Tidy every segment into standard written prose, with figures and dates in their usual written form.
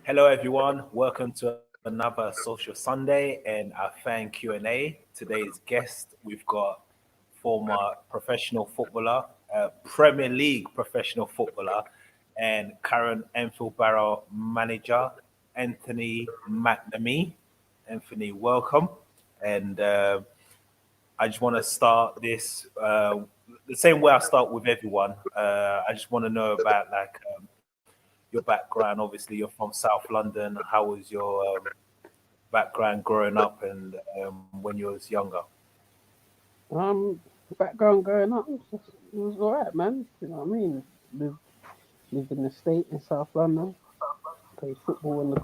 Hello, everyone. Welcome to another Social Sunday and our fan Q&A. Today's guest, we've got former professional footballer, Premier League professional footballer, and current Enfield Barrow manager, Anthony McNamee. Anthony, welcome. And I just want to start this the same way I start with everyone. I just want to know about your background. Obviously, you're from South London. How was your background growing up and when you was younger? Um, Background growing up was alright, man. You know what I mean? Lived in the state in South London. Played football on the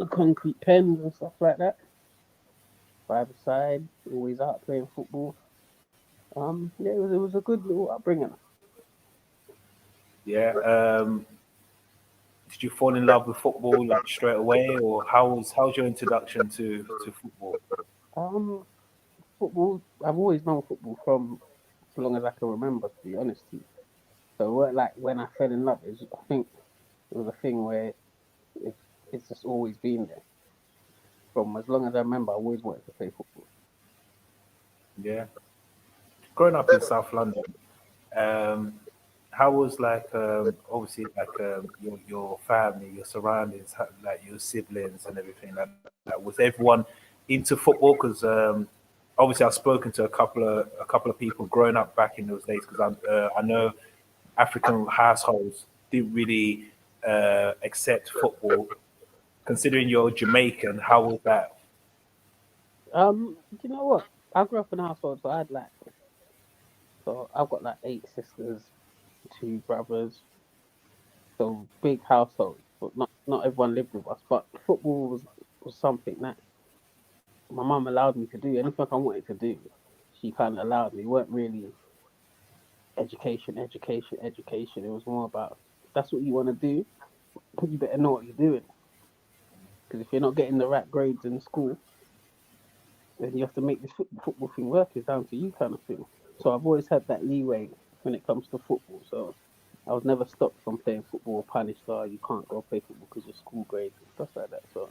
concrete pens and stuff like that. Five side, always out playing football. Yeah, it was a good little upbringing. Yeah. Did you fall in love with football like straight away, or how's your introduction to football? Um, Football. I've always known football from as long as I can remember. To be honest with you, so it weren't like when I fell in love. I think it was a thing where it, it's just always been there. From as long as I remember, I always wanted to play football. Yeah. Growing up in South London, um, how was obviously your family, your surroundings, like your siblings and everything like that? Was everyone into football? Because obviously I've spoken to a couple of people growing up back in those days. Because I know African households didn't really accept football. Considering you're Jamaican, how was that? You know what? I grew up in a household, so I've got like eight sisters, two brothers, so big household. But not everyone lived with us. But football was something that my mum allowed me to do. Anything I wanted to do, she kind of allowed me. It weren't really education, education, education. It was more about if that's what you want to do, you better know what you're doing. Because if you're not getting the right grades in school, then you have to make this football thing work. It's down to you, kind of thing. So I've always had that leeway when it comes to football. So I was never stopped from playing football or punished. Oh, you can't go play football because your school grades and stuff like that. So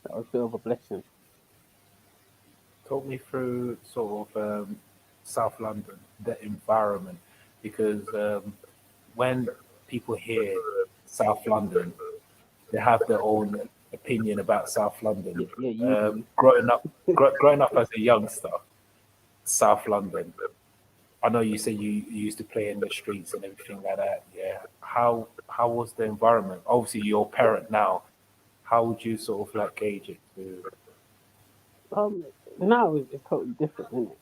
that was a bit of a blessing. Talk me through sort of South London, the environment, because when people hear South London, they have their own opinion about South London. Yeah, yeah, you do. Growing up as a youngster, South London. I know you say you used to play in the streets and everything like that. Yeah. How was the environment? Obviously, you're a parent now. How would you sort of like gauge it? Um, Now it's totally different, isn't it,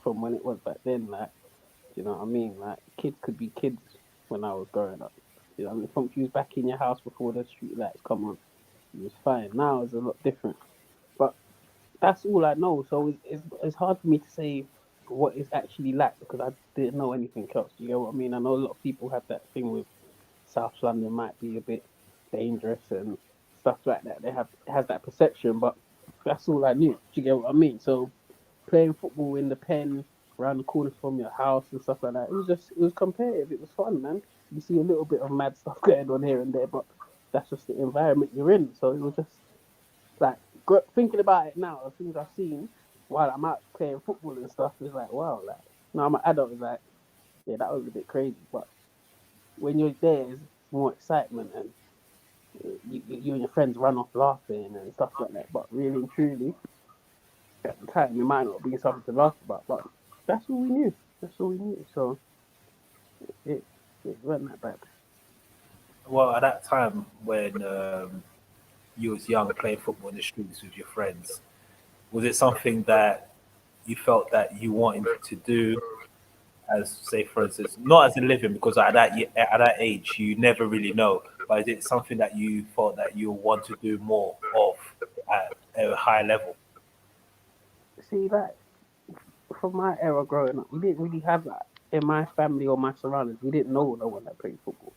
from when it was back then. Like, do you know what I mean? Like, kids could be kids when I was growing up. You know what I mean? From you was back in your house before the street lights come on, it was fine. Now it's a lot different. But that's all I know. So it's hard for me to say what it's actually like because I didn't know anything else. You know what I mean? I know a lot of people have that thing with South London might be a bit dangerous and stuff like that. They have has that perception, but that's all I knew. Do you get what I mean? So playing football in the pen around the corner from your house and stuff like that. It was competitive. It was fun, man. You see a little bit of mad stuff going on here and there, but that's just the environment you're in. So it was just like thinking about it now, the things I've seen while I'm out playing football and stuff is like wow, like now I'm an adult, it's like yeah, that was a bit crazy. But when you're there, it's more excitement and you and your friends run off laughing and stuff like that. But really and truly, at the time, it might not be something to laugh about, but that's all we knew. That's all we knew. So it it wasn't that bad. Well, at that time when you was young, playing football in the streets with your friends, was it something that you felt that you wanted to do as, say, for instance, not as a living, because at that age you never really know, but is it something that you thought that you want to do more of at a high level? See, like from my era growing up, we didn't really have that in my family or my surroundings. We didn't know no one that played football.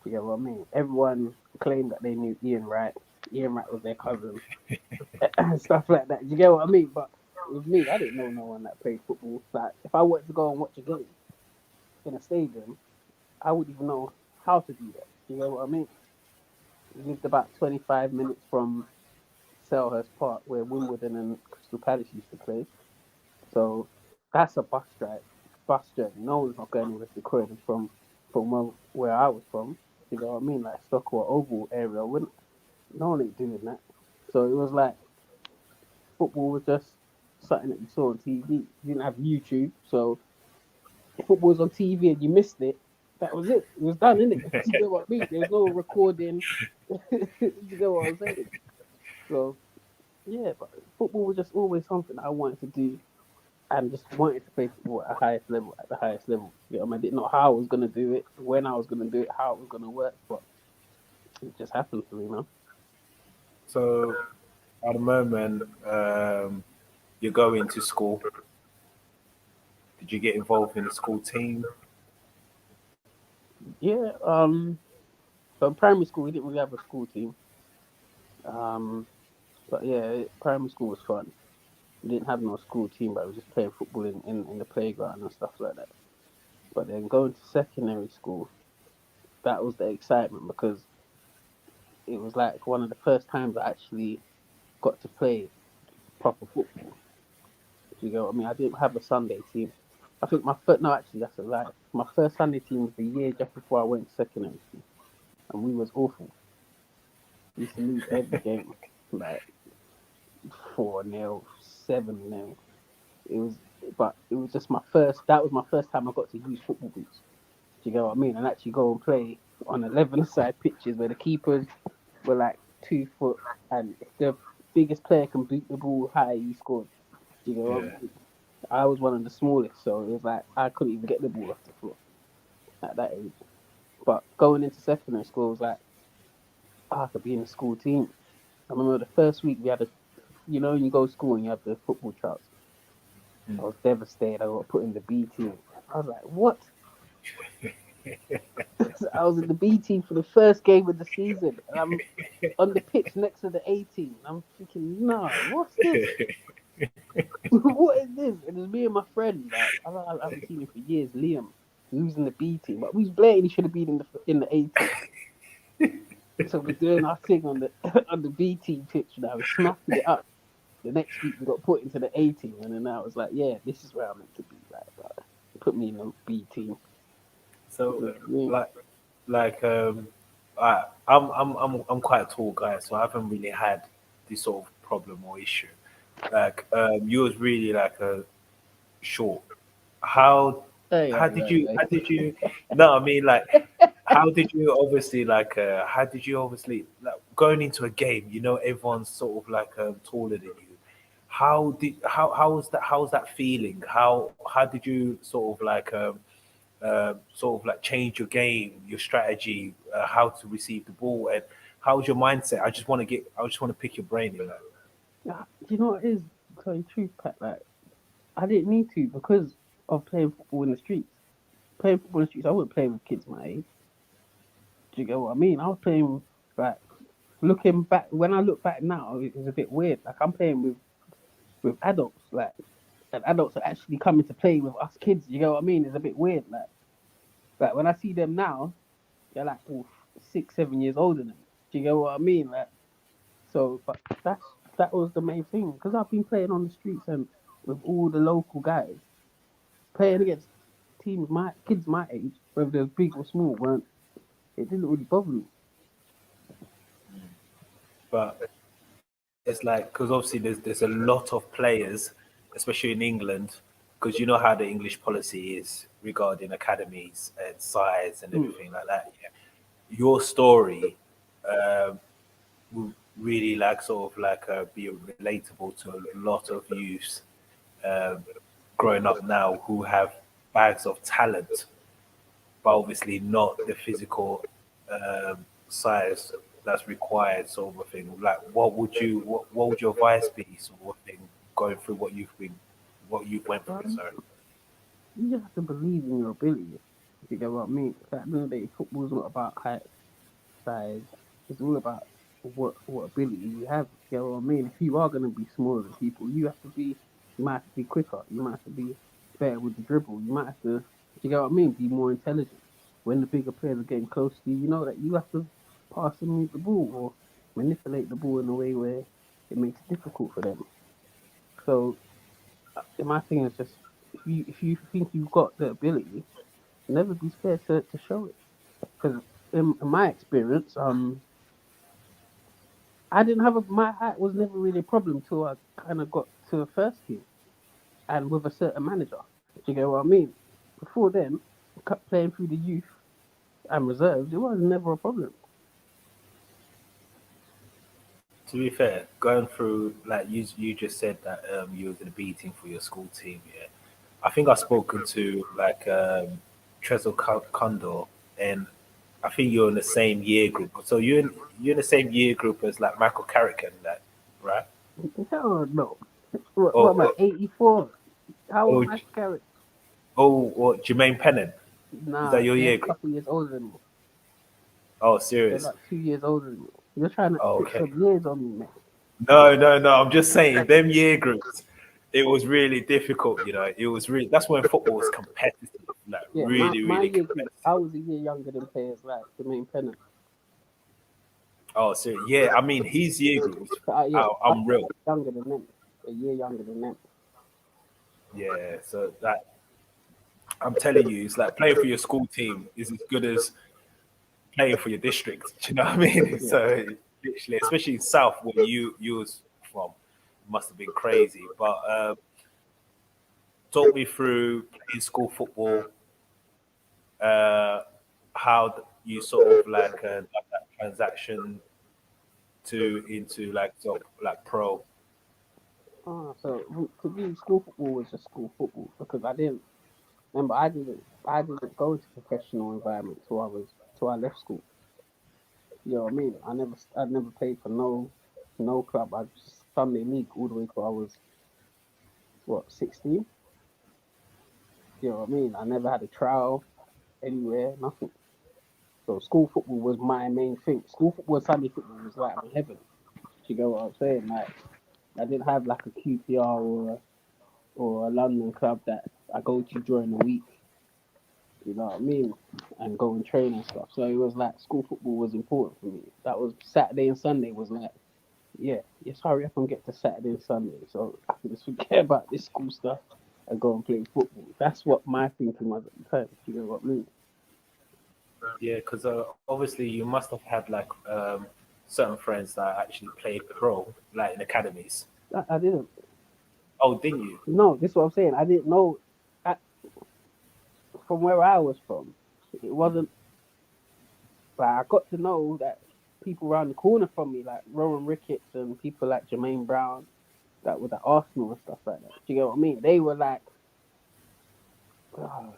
Do you get what I mean? Everyone claimed that they knew Ian Wright. Ian Wright was their cousin and stuff like that. Do you get what I mean? But with me, I didn't know no one that played football. Like if I wanted to go and watch a game in a stadium, I wouldn't even know how to do that. Do you get what I mean? lived about 25 minutes from Selhurst Park, where Wimbledon and Crystal Palace used to play. So that's a bus journey. No one's not going to West Croydon from where I was from. You know what I mean? Like Stockwell Oval area. Wouldn't no one ain't doing that. So it was like football was just something that you saw on TV. You didn't have YouTube, so if football was on TV and you missed it, that was it. It was done, innit? You get what I mean? There was no recording. You get what I'm saying? So yeah, but football was just always something I wanted to do and just wanted to play football at the highest level. At the highest level, you know, I didn't know how I was gonna do it, when I was gonna do it, how it was gonna work, but it just happened to me, man. So at the moment, you're going to school. Did you get involved in the school team? Yeah. So in primary school, we didn't really have a school team. Um, but yeah, primary school was fun. We didn't have no school team, but we were just playing football in the playground and stuff like that. But then going to secondary school, that was the excitement because it was like one of the first times I actually got to play proper football. Do you get what I mean? I didn't have a Sunday team. I think my first, no, actually, that's a lie. My first Sunday team was the year just before I went to secondary school, and we was awful. We used to lose every game, like 4-0, 7-0. It was, but it was just my first. That was my first time I got to use football boots. Do you get what I mean? And actually go and play on 11-side pitches where the keepers were like 2 foot, and if the biggest player can boot the ball high, he scored. Do you get what I Yeah. mean? I was one of the smallest, so it was like I couldn't even get the ball off the floor at that age. But going into secondary school was like, I could be in the school team. I remember the first week we had when you go to school and you have the football trials. I Mm. was devastated. I got put in the B team. I was like, what? I was in the B team for the first game of the season, and I'm on the pitch next to the A team. I'm thinking, nah, what's this? What is this? And it's me and my friend. Like, I haven't seen him for years. Liam, he was in the B team, but we was blatant. He should have been in the A team. So we're doing our thing on the on the B team pitch now. We're smacking it up. The next week we got put into the A team, and then I was like, yeah, this is where I'm meant to be. Like, put me in the B team. So You know like like I'm quite a tall guy, so I haven't really had this sort of problem or issue. Like you was really like a short. How what I how mean? did you how did you no, I mean like how did you obviously like going into a game, everyone's sort of like taller than you. How was that feeling? How did you sort of like change your game, your strategy, how to receive the ball, and how was your mindset? I just want to pick your brain in that. Yeah, do you know what it is? To tell you the truth, Pat, like I didn't need to because of playing football in the streets. Playing football in the streets, I wasn't playing with kids my age. Do you get what I mean? I was playing with, like, looking back when I look back now, it's a bit weird. Like I'm playing with adults, like, and adults are actually coming to play with us kids. You get what I mean? It's a bit weird. Like when I see them now, they're like 6, 7 years older than me. Do you get what I mean? Like so, but that was the main thing because I've been playing on the streets and with all the local guys playing against teams my kids my age, whether they're big or small, weren't it didn't really bother me. But it's like because obviously there's a lot of players, especially in England, because you know how the English policy is regarding academies and size and Mm. everything like that. Yeah. Your story um, will really like sort of like be relatable to a lot of youths um, growing up now who have bags of talent, but obviously not the physical size that's required, sort of a thing. Like, what would your advice be, sort of thing, going through what you've went through? Um, Sorry. you just have to believe in your ability. If you get what I mean. At the end of the day, football's not about height, size. It's all about what ability you have. You know what I mean? If you are gonna be smaller than people, you have to be. You might have to be quicker. You might have to be better with the dribble. You might have to. You get what I mean? Be more intelligent. When the bigger players are getting close to you, you know that you have to. pass them the ball or manipulate the ball in a way where it makes it difficult for them. So my thing is just if you think you've got the ability, never be scared to show it. Because in my experience, I didn't have my height was never really a problem till I kind of got to the first team and with a certain manager. Do you get what I mean? Before then, playing through the youth and reserves, it was never a problem. To be fair, going through like you just said that you was in a B team for your school team. Yeah, I think I've spoken to like Trezor Condor, and I think you're in the same year group. So you're in the same year group as like Michael Carrick and that, right? Hell no. What Or am I, or 84? How old or, am I, Carrot? or Jermaine Pennant. Is that Nah, your they're year a group? couple years older than me. Oh, They're serious. like 2 years older than me. You're trying to Oh, put okay. some years on me, man. No, no, no. I'm just saying, them year groups, it was really difficult. It was really that's when football was competitive, like Yeah, really, my really year group, competitive. I was a year younger than players like Jermaine Pennant. Oh, so yeah, I mean, his year group was Yeah, I was unreal. younger than them. A year younger than them. Yeah, so that I'm telling you, it's like playing for your school team is as good as playing for your district. Do you know what I mean? Yeah. So literally, especially in South where you was from, must have been crazy. But talk me through playing school football, uh, how you sort of like that transaction to into like sort of like pro. So to me, school football was just school football because I didn't remember. I didn't go to professional environment till I left school. You know what I mean? I never played for no club. I just Sunday league all the way till I was what 16. You know what I mean? I never had a trial anywhere, nothing. So school football was my main thing. School football and Sunday football was like my heaven. Do you get what I'm saying? Like I didn't have like a QPR or a London club that I go to during the week. You know what I mean? And go and train and stuff. So it was like school football was important for me. That was Saturday and Sunday was like, yeah, just hurry up and get to Saturday and Sunday so I can just forget about this school stuff and go and play football. That's what my thinking was at the time. You know what I mean? Yeah, because obviously you must have had like certain friends that actually played pro, like in academies. I didn't. Oh, didn't you? No, this is what I'm saying. I didn't know. I, from where I was from, it wasn't like I got to know that people around the corner from me, like Rowan Ricketts and people like Jermaine Brown, that were at Arsenal and stuff like that. Do you get what I mean? They were like, oh,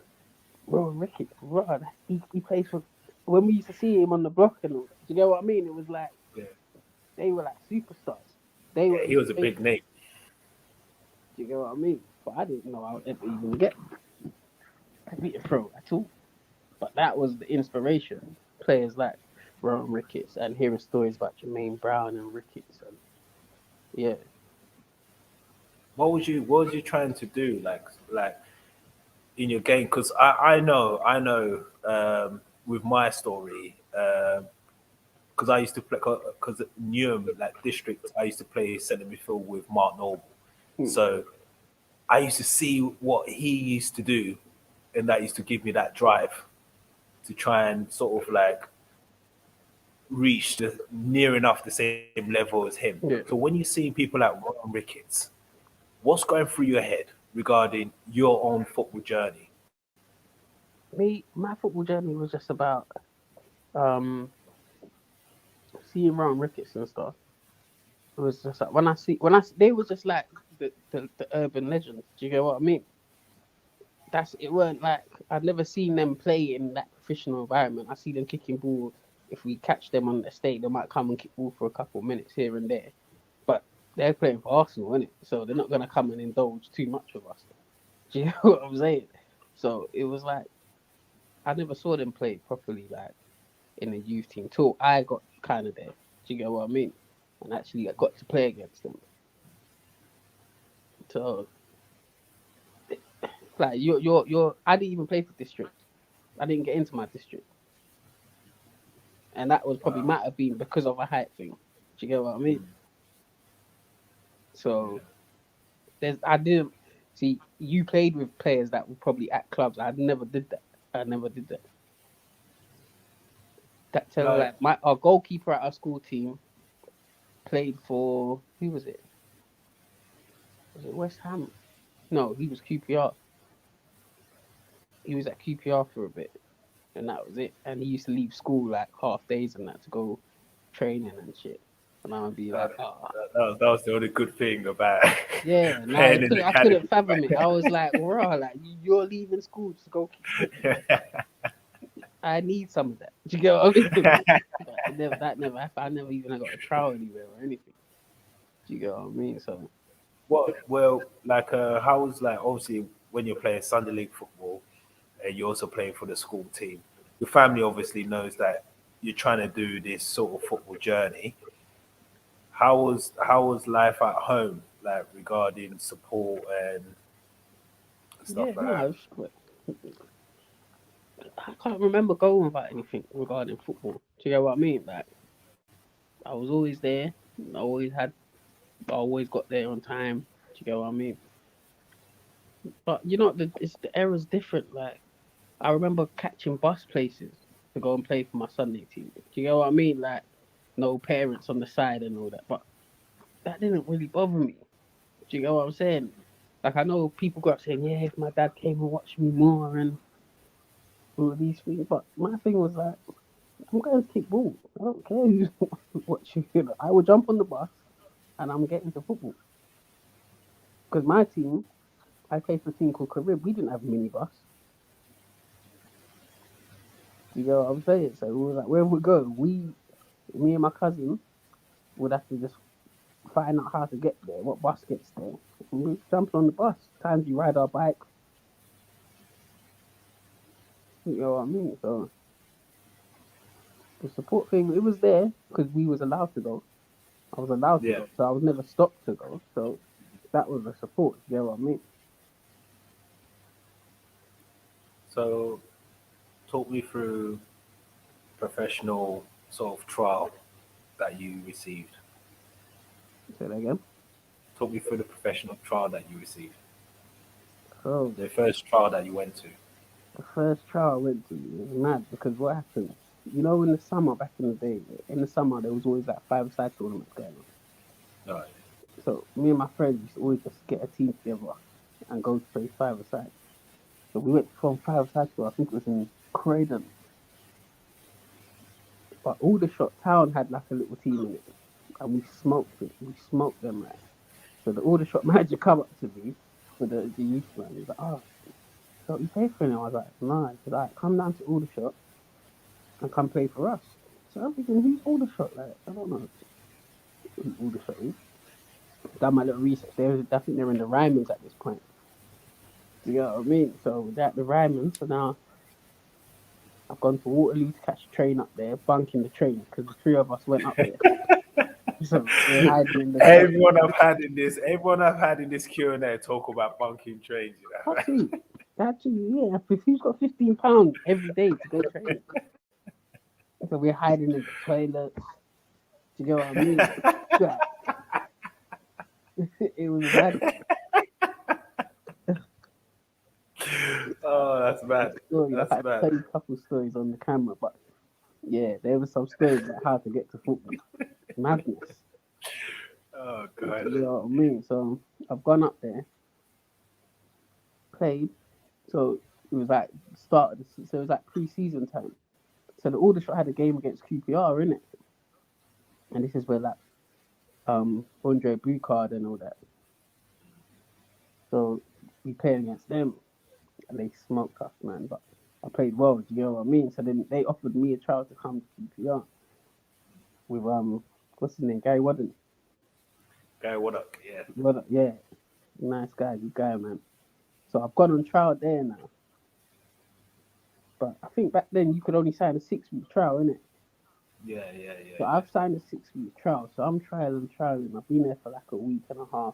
Rowan Ricketts, bro, he plays for. When we used to see him on the block and all that, do you get what I mean? It was like Yeah. they were like superstars. They were Yeah, he was a inspirational. big name. Do you get what I mean? But I didn't know I would ever even get to be a pro at all. But that was the inspiration. Players like Rowan Ricketts and hearing stories about Jermaine Brown and Ricketts and yeah. What was you trying to do like in your game? Because I know with my story because I used to play because at Newham like district I used to play centre midfield with Mark Noble, Hmm. so I used to see what he used to do, and that used to give me that drive to try and sort of like reach the near enough the same level as him. Yeah. So when you see people like Ron Ricketts, what's going through your head regarding your own football journey? My football journey was just about um seeing Rowan Ricketts and stuff. It was just like they was just like the urban legends. Do you get what I mean? That's it. Weren't like I'd never seen them play in that professional environment. I see them kicking ball. If we catch them on the state, they might come and kick ball for a couple of minutes here and there. But they're playing for Arsenal, isn't it? So they're not gonna come and indulge too much with us. Do you know what I'm saying? So it was like I never saw them play properly, like in the youth team till I got kind of there. Do you get what I mean? And actually, I got to play against them. So like I didn't even play for district. I didn't get into my district. and that was probably Wow. might have been because of a height thing. Do you get what I mean? So I didn't see you played with players that were probably at clubs. I never did that. I never did that. That tell Like, like our goalkeeper at our school team played for who was it? Was it West Ham? No, he was QPR. He was at QPR for a bit, and that was it. And he used to leave school like half days and that to go training and shit. And I would be that, like, ah, that was the only good thing about yeah. Nah, playing in the I couldn't academy. fathom it. I was like, raw, like you're leaving school to go keep football. I need some of that. Do you get what I mean? But that never happened. I never even got a trial anywhere or anything. Do you get what I mean? So Well, like, how was like obviously when you're playing Sunday league football and you're also playing for the school team, your family obviously knows that you're trying to do this sort of football journey. How was life at home like regarding support and stuff yeah, like no, that? I can't remember going about anything regarding football. Do you get what I mean? Like I was always there. I always got there on time. Do you get what I mean? But the era's different. Like I remember catching bus places to go and play for my Sunday team. Do you get what I mean? Like no parents on the side and all that. But that didn't really bother me. Do you get what I'm saying? Like I know people go up saying, yeah, if my dad came and watched me more and all of these things, but my thing was like, I'm going to kick ball. I don't care who's watching. I will jump on the bus and I'm getting to football. Because my team, I played for a team called Carib. We didn't have a minibus. Do you get what I'm saying? So we were like, where we go, me and my cousin would have to just find out how to get there, what bus gets there. And we jumped on the bus. Times you ride our bikes. You know what I mean? So the support thing, it was there because we was allowed to go. I was allowed to Yeah. go, so I was never stopped to go. So that was the support. You know what I mean? So talk me through professional sort of trial that you received. Say that again. Talk me through the professional trial that you received. So The first trial that you went to. the first trial I went to was mad because what happened? You know, in the summer back in the day, in the summer there was always like five-a-side tournaments going on. No. So me and my friends used to always just get a team together and go to play five-a-side. So we went from five-a-side to I think it was in Croydon, but Aldershot Town had like a little team in it, and we smoked it. We smoked them like. So the Aldershot manager come up to me for the youth man. He's like, "Oh, so you play for him?" I was like, "Nah." He said, "Alright, come down to Aldershot and come play for us." So I'm thinking, who's Aldershot? Like, I don't know who Aldershot is. Done my little research. I think they're in the Rymans at this point. Do you know what I mean? So they're at the Rymans. So now I've gone to Waterloo to catch a train up there, bunking the train because the three of us went up there. So we're hiding in the train. Everyone I've had in this Q&A talk about bunking trains, you know. Actually, yeah. If who's got £15 every day to go training? So we're hiding in the toilets. Do you get what I mean? Yeah. It was bad. Oh, that's bad. Stories. I That's had to bad. tell you a couple stories on the camera, but yeah, there were some stories about how to get to football. Madness. Oh god. You know what I mean? So I've gone up there, played. So it was like start of so it was like pre-season time. So the Aldershot had a game against QPR in it, and this is where like Andre Bucard and all that. So we played against them, and they smoked us, man. But I played well. Do you know what I mean? So then they offered me a trial to come to QPR with what's his name, Gary Wadden. Guy, what up? Yeah. Yeah, nice guy, good guy, man. So I've gone on trial there now. But I think back then you could only sign a 6 week trial, innit? Yeah, yeah, yeah, So yeah. I've signed a 6 week trial. So I'm trialing. I've been there for like a week and a half.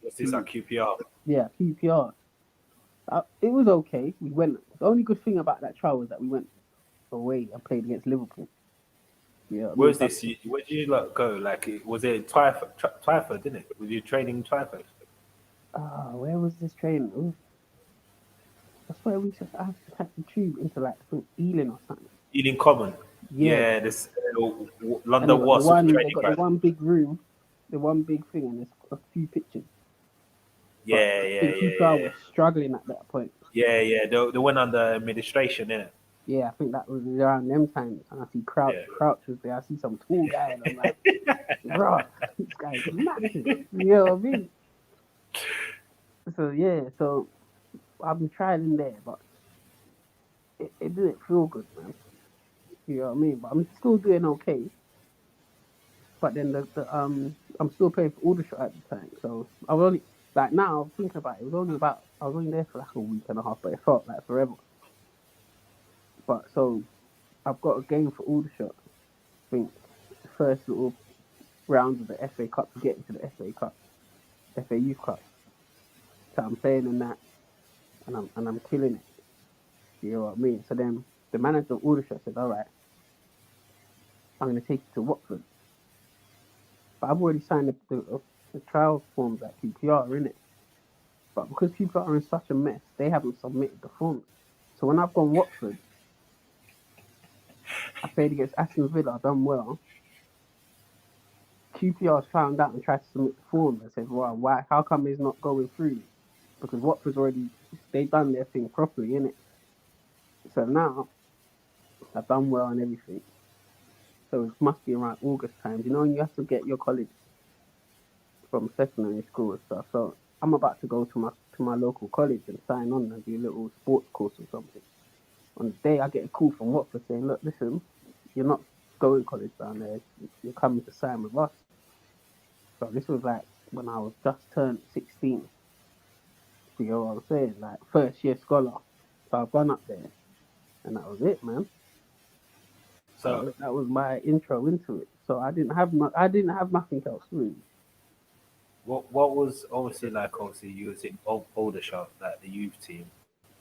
What's this at QPR? Yeah, QPR. It was okay. We went. The only good thing about that trial was that we went away and played against Liverpool. Yeah, I mean, Where's this? Where did you like go? Like, was it Twyford? Twyford, didn't it? Was you training in Twyford? where was this train? I swear we just I have to catch the tube into like I think Ealing or something. Ealing Common. Yeah, Yeah, this and London Wasp they training got the ground. one big room, the one big thing, and there's a few pictures. But Yeah, I yeah, think yeah, QPR yeah, was struggling at that point. yeah, yeah. They went under administration, innit? Yeah, I think that was around them times. And I see Yeah. Crouch was there. I see some tall guy, and I'm like, bro, this guy's massive. You know what I mean? So yeah, so I've been trying in there, but it didn't feel good, man. You know what I mean? But I'm still doing okay. But then I'm still paying for Aldershot at the time. So I was only like now thinking about it, it was only about I was only there for like a week and a half, but it felt like forever. But so I've got a game for Aldershot. I think the first little round of the FA Cup to get into the FA Cup, FA Youth Cup. So I'm playing in that and I'm killing it. You know what I mean? So then the manager of Aldershot said, "All right, I'm gonna take you to Watford." But I've already signed the trial forms at QPR, in it. But because people are in such a mess, they haven't submitted the forms. So when I've gone Watford, I played against Aston Villa, done well. QPR's found out and tried to submit the forms and said, "Well, why? How come it's not going through?" Because Watford's already they done their thing properly, innit? So now I've done well and everything. So it must be around August time. You know, when you have to get your college from secondary school and stuff. So I'm about to go to my local college and sign on and do a little sports course or something. On the day, I get a call from Watford saying, "Look, listen, you're not going college down there. You're coming to sign with us." So this was like when I was just turned 16. You know what I'm saying? Like first year scholar. So I've gone up there, and that was it, man. So That was my intro into it. So I didn't have nothing else really. what was obviously like obviously you was in Aldershot, like the youth team,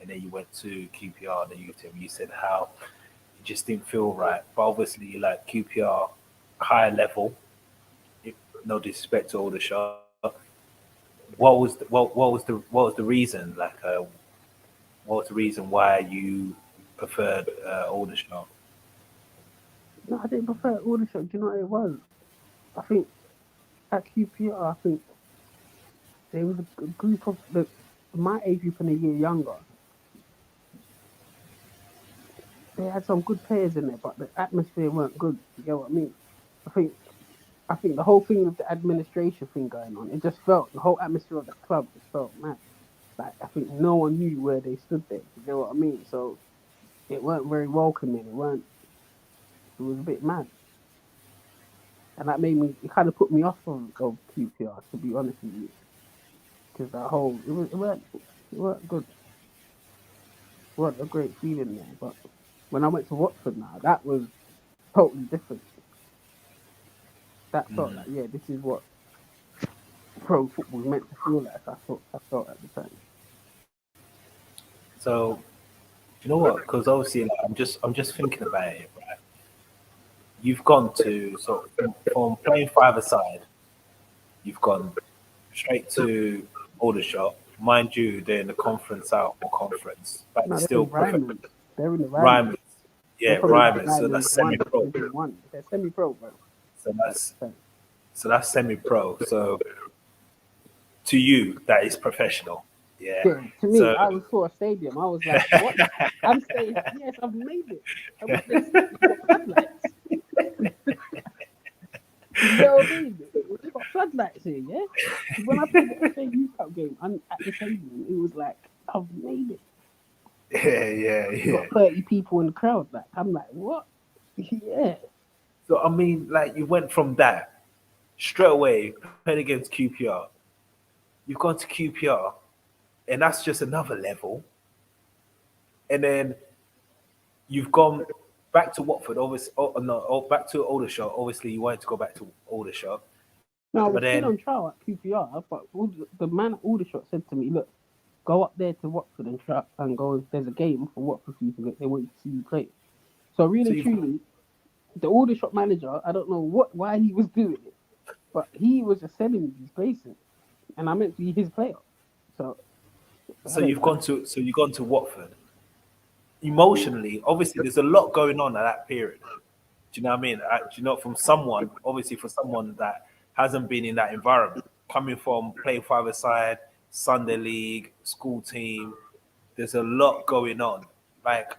and then you went to QPR, the youth team. You said how it just didn't feel right, but obviously like QPR, higher level. If, no disrespect to Aldershot, what was the reason? Like, what was the reason why you preferred Aldershot? No, I didn't prefer Aldershot. Do you know what it was? I think at QPR, I think there was a group of my age group and a year younger. They had some good players in there, but the atmosphere weren't good. You get what I mean? I think I think the whole thing with the administration thing going on, it just felt the whole atmosphere of the club just felt mad. Like I think no one knew where they stood there. You get what I mean? So it weren't very welcoming. It weren't. It was a bit mad, and that made me. It kind of put me off of QPR, to be honest with you, because that whole it weren't good. It weren't a great feeling there. But when I went to Watford now, that was totally different. That felt Mm. like yeah, this is what pro football is meant to feel like. I felt at the time. So you know what? Because obviously, like, I'm just thinking about it. Right? You've gone to so from playing five aside, you've gone straight to Aldershot. Mind you, they're in the conference out or conference, but No, they're still in Ryman. They're in the Ryman. Ryman. They're Yeah, probably like Ryman. So Ryman that's one, semi-pro. Division One. They're semi-pro, bro. So At that's the time. so that's semi-pro. So to you, that is professional. Yeah. Yeah, to me, So I was for a stadium. I was like, what? I'm saying, yes, I've made it. And what they see, it's got floodlights. You know what I mean? It's got floodlights here, yeah? When I played the FA Youth Cup game at the stadium, it was like, I've made it. yeah, yeah, You yeah. got 30 people in the crowd. Like, I'm like, what? Yeah. So I mean, like you went from that straight away playing against QPR. You've gone to QPR, and that's just another level. And then you've gone back to Watford. Obviously, no, back to Aldershot. Obviously, you wanted to go back to Aldershot, but No, I was then still on trial at QPR, but the man at Aldershot said to me, look, go up there to Watford and try and go. There's a game for Watford for you to get. They want to see you play. So so really, you've truly, The Aldershot manager, I don't know why he was doing it, but he was just selling me these places, and I meant to be his player. So I So don't know. you've gone to Watford. Emotionally, obviously, there's a lot going on at that period. Do you know what I mean? Do you know, from someone, obviously, for someone that hasn't been in that environment, coming from playing five-a-side, Sunday league, school team, there's a lot going on. Like,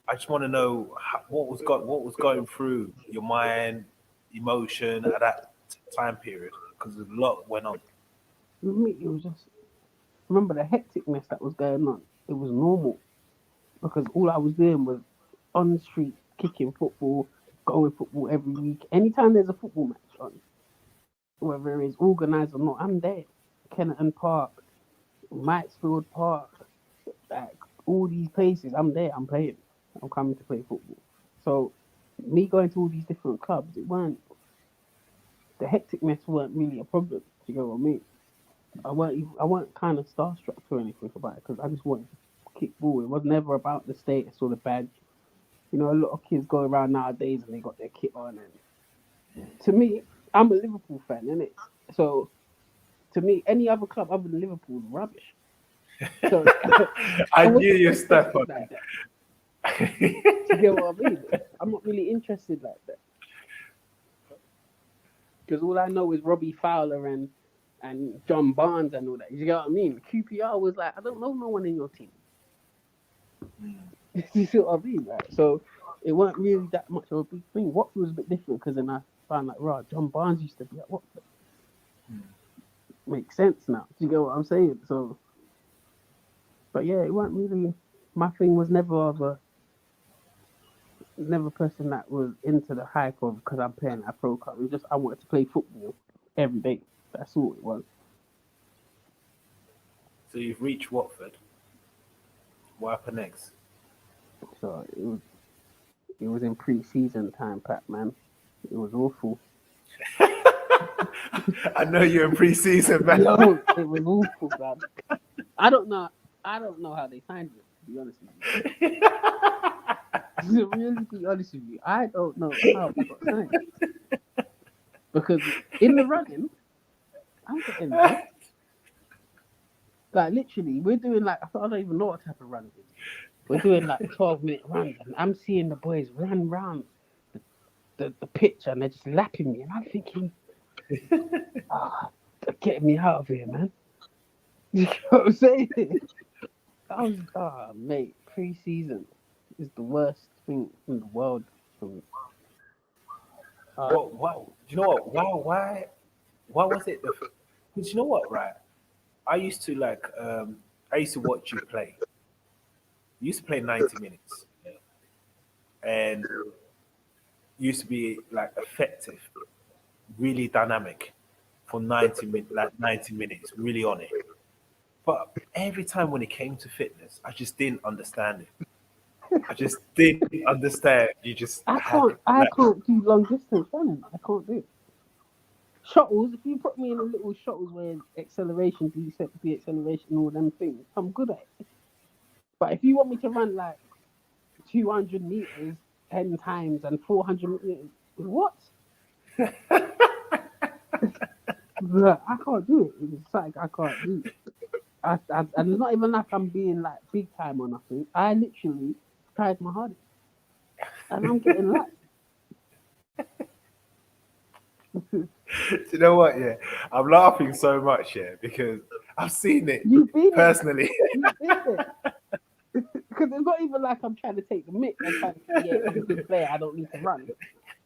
I just want to know what was going through your mind, emotion at that time period, because there's a lot went on. With me, it was just remember the hecticness that was going on. It was normal because all I was doing was on the street kicking football, going football every week. Anytime there's a football match on, whether it's organised or not, I'm there. Kenneton Park, Maxfield Park, like all these places, I'm there. I'm playing. I'm coming to play football. So me going to all these different clubs, it weren't the hecticness weren't really a problem. Do you get what I mean? I weren't kind of starstruck or anything about it because I just wanted to kick ball. It was never about the status or the badge. You know, a lot of kids go around nowadays and they got their kit on. And to me, I'm a Liverpool fan, innit? So to me, any other club other than Liverpool is rubbish. So I I knew wasn't you step interested on like that. that. Do you get what I mean? I'm not really interested like that because all I know is Robbie Fowler and John Barnes and all that. You get what I mean? QPR was like, I don't know no one in your team. You see what I mean? Right? So it weren't really that much of a big thing. Watford was a bit different because then I found like, right, John Barnes used to be at Watford. Makes sense now. Do you get what I'm saying? So, but yeah, it weren't really. My thing was never a person that was into the hype of because I'm playing at Pro Cup. It was just I wanted to play football every day. That's all it was. So you've reached Watford. What happened next? So it was in pre-season time, Pat man. It was awful. I know you're in pre-season, man. Yo, it was awful, man. I don't know. I don't know how they signed him. To be honest with you, to really be honest with you, I don't know how he got signed because in the running, I'm getting there. Like literally, we're doing like I don't even know what type of run it is. We're doing like 12-minute runs, and I'm seeing the boys run round the pitch, and they're just lapping me, and I'm thinking, ah, get me out of here, man. You know what I'm saying? I was, mate, pre-season is the worst thing in the world for me. What? Do you know what? Why was it? Because you know what, right? I used to like. I used to watch you play. You used to play 90 minutes, and you used to be like effective, really dynamic for 90 minutes, like 90 minutes, really on it. But every time when it came to fitness, I just didn't understand it. I just didn't understand. You just had I like, can't do long distance running. I can't do it. Shuttles, if you put me in a little shuttles where acceleration, deceleration, all them things, I'm good at it. But if you want me to run like 200 meters 10 times and 400 meters, what? Look, I can't do it. It's like I can't do it. And it's not even like I'm being like big time or nothing. I literally tried my hardest and I'm getting lapped. you know what? Yeah, I'm laughing so much, yeah, because I've seen it You've been there. personally. You've been there. Because it's not even like I'm trying to take the mick and trying to say, yeah, I'm a good player. I don't need to run.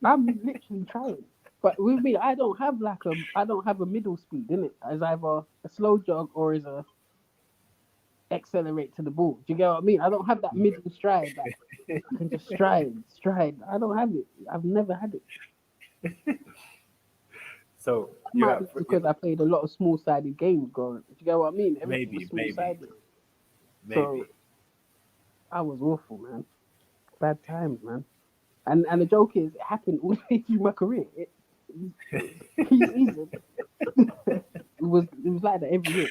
I'm literally trying. But with me, I don't have a middle speed in it. As either a slow jog or as a accelerate to the ball. Do you get what I mean? I don't have that middle stride. Like I can just stride. I don't have it. I've never had it. So That you might have be because I played a lot of small sided games growing up. Do you get what I mean? Everything was maybe, small sided. So maybe. I was awful, man. Bad times, man. And the joke is, it happened all the way through my career. It was pre-season. It was like that every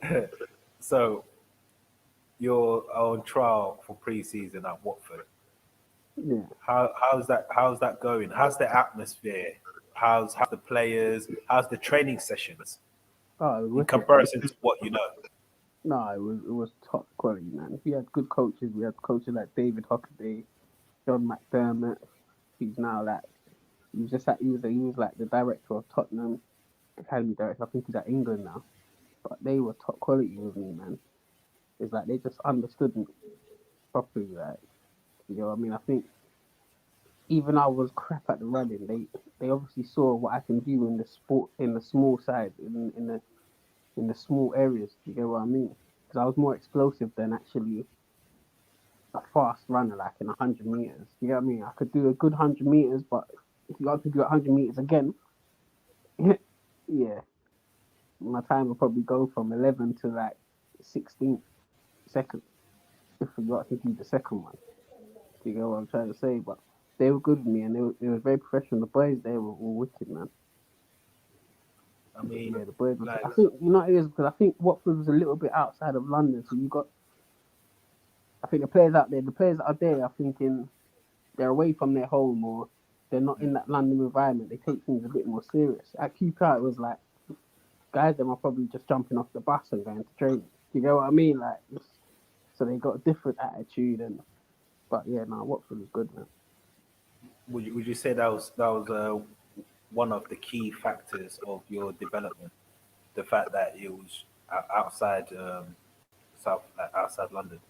year. So you're on trial for pre-season at Watford. Yeah. How's that going? How's the atmosphere? How's the players? How's the training sessions Oh, it was in wicked, man. comparison to what you know? No, it was top quality, man. We had good coaches. We had coaches like David Hockaday, John McDermott. He's now like he was like the director of Tottenham, academy director. I think he's at England now. But they were top quality with me, man. It's like they just understood me properly, like you know what I mean. I think even I was crap at the running. They obviously saw what I can do in the sport, in the small side, in the small areas. You get what I mean? Because I was more explosive than actually a fast runner, like in 100 meters. You get what I mean? I could do a good 100 meters, but if you got to do 100 meters again, yeah, my time will probably go from 11 to like 16 seconds if we got to do the second one. You get what I'm trying to say? But they were good with me, and they were very professional. The boys there were wicked, man. I mean, Yeah, the boys were. like, I think you know what it is because I think Watford was a little bit outside of London, so you got. I think the players out there, the players that are there, are thinking they're away from their home or they're not in that London environment. They take things a bit more serious. At QPR, it was like guys them are probably just jumping off the bus and going to training. You know what I mean? Like, so they got a different attitude. And but yeah, no, Watford was good, man. would you say that was one of the key factors of your development? The fact that it was outside outside London.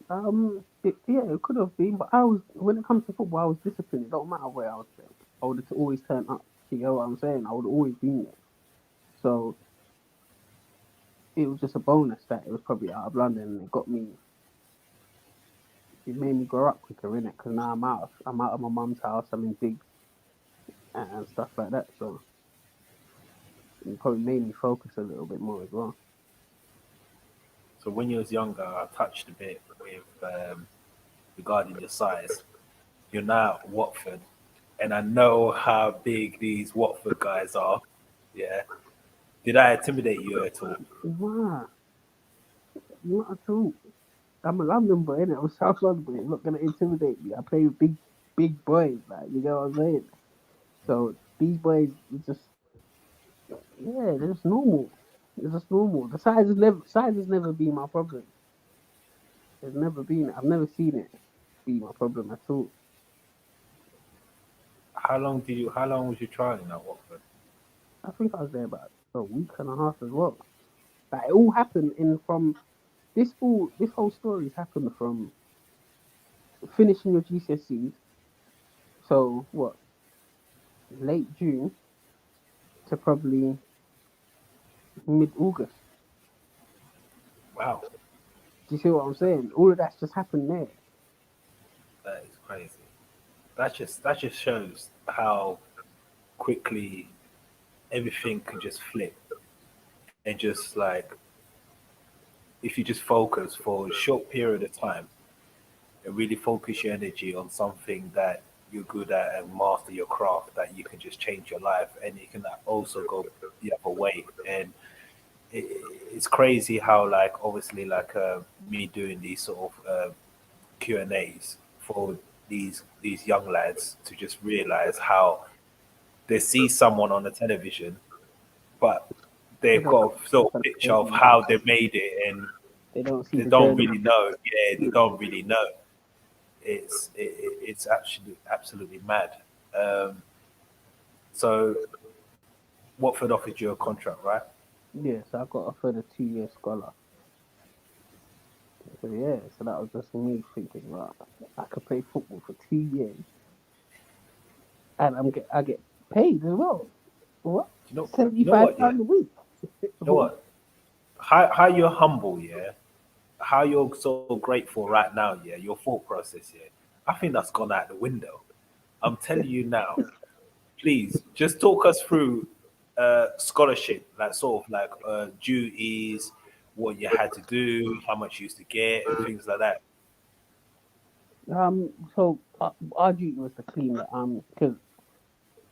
Yeah, it could have been, but I was when it comes to football, I was disciplined. It don't matter where I was playing. I would have always turned up. You know what I'm saying? I would have always been there. So it was just a bonus that it was probably out of London, and it got me. It made me grow up quicker, innit? Because now I'm out of my mum's house. I'm in digs and stuff like that. So it probably made me focus a little bit more as well. So when you was younger, I touched a bit with regarding your size. You're now at Watford, and I know how big these Watford guys are. Yeah. Did I intimidate you at all? Nah, not at all. I'm a London boy, innit? I'm a South London boy. It's not gonna intimidate me. I play with big boys, like you know what I'm saying. So these boys, just yeah, they're just normal. They're just normal. The size has never been my problem. It's never been. I've never seen it be my problem at all. How long was you trying at Watford? I think I was there about a week and a half as well. Like it all happened in from this whole story's happened from finishing your GCSEs. So what, late June to probably mid August. Wow, Do you see what I'm saying? All of that's just happened there. that is crazy. That just shows how quickly everything can just flip and just like if you just focus for a short period of time and really focus your energy on something that you're good at and master your craft, that you can just change your life and you can also go the other way. And it, it's crazy how like obviously like me doing these sort of Q&As for these young lads to just realize how they see someone on the television, but They they've don't got a sort of picture of understand. how they made it, and They don't see they the don't journey. really know. Yeah, they don't really know. It's absolutely mad. Um, so Watford offered you a contract, right? Yeah, so I got offered a 2 year scholar. So yeah, so that was just me thinking, right, I could play football for 2 years and I get paid as well. What? You Seventy know five what? Yeah, pound a week. you know what? How you're humble, yeah. How you're so grateful right now, yeah. Your thought process, yeah. I think that's gone out the window. I'm telling you now. Please just talk us through scholarship, like sort of like duties, what you had to do, how much you used to get, and things like that. So our duty was to clean the because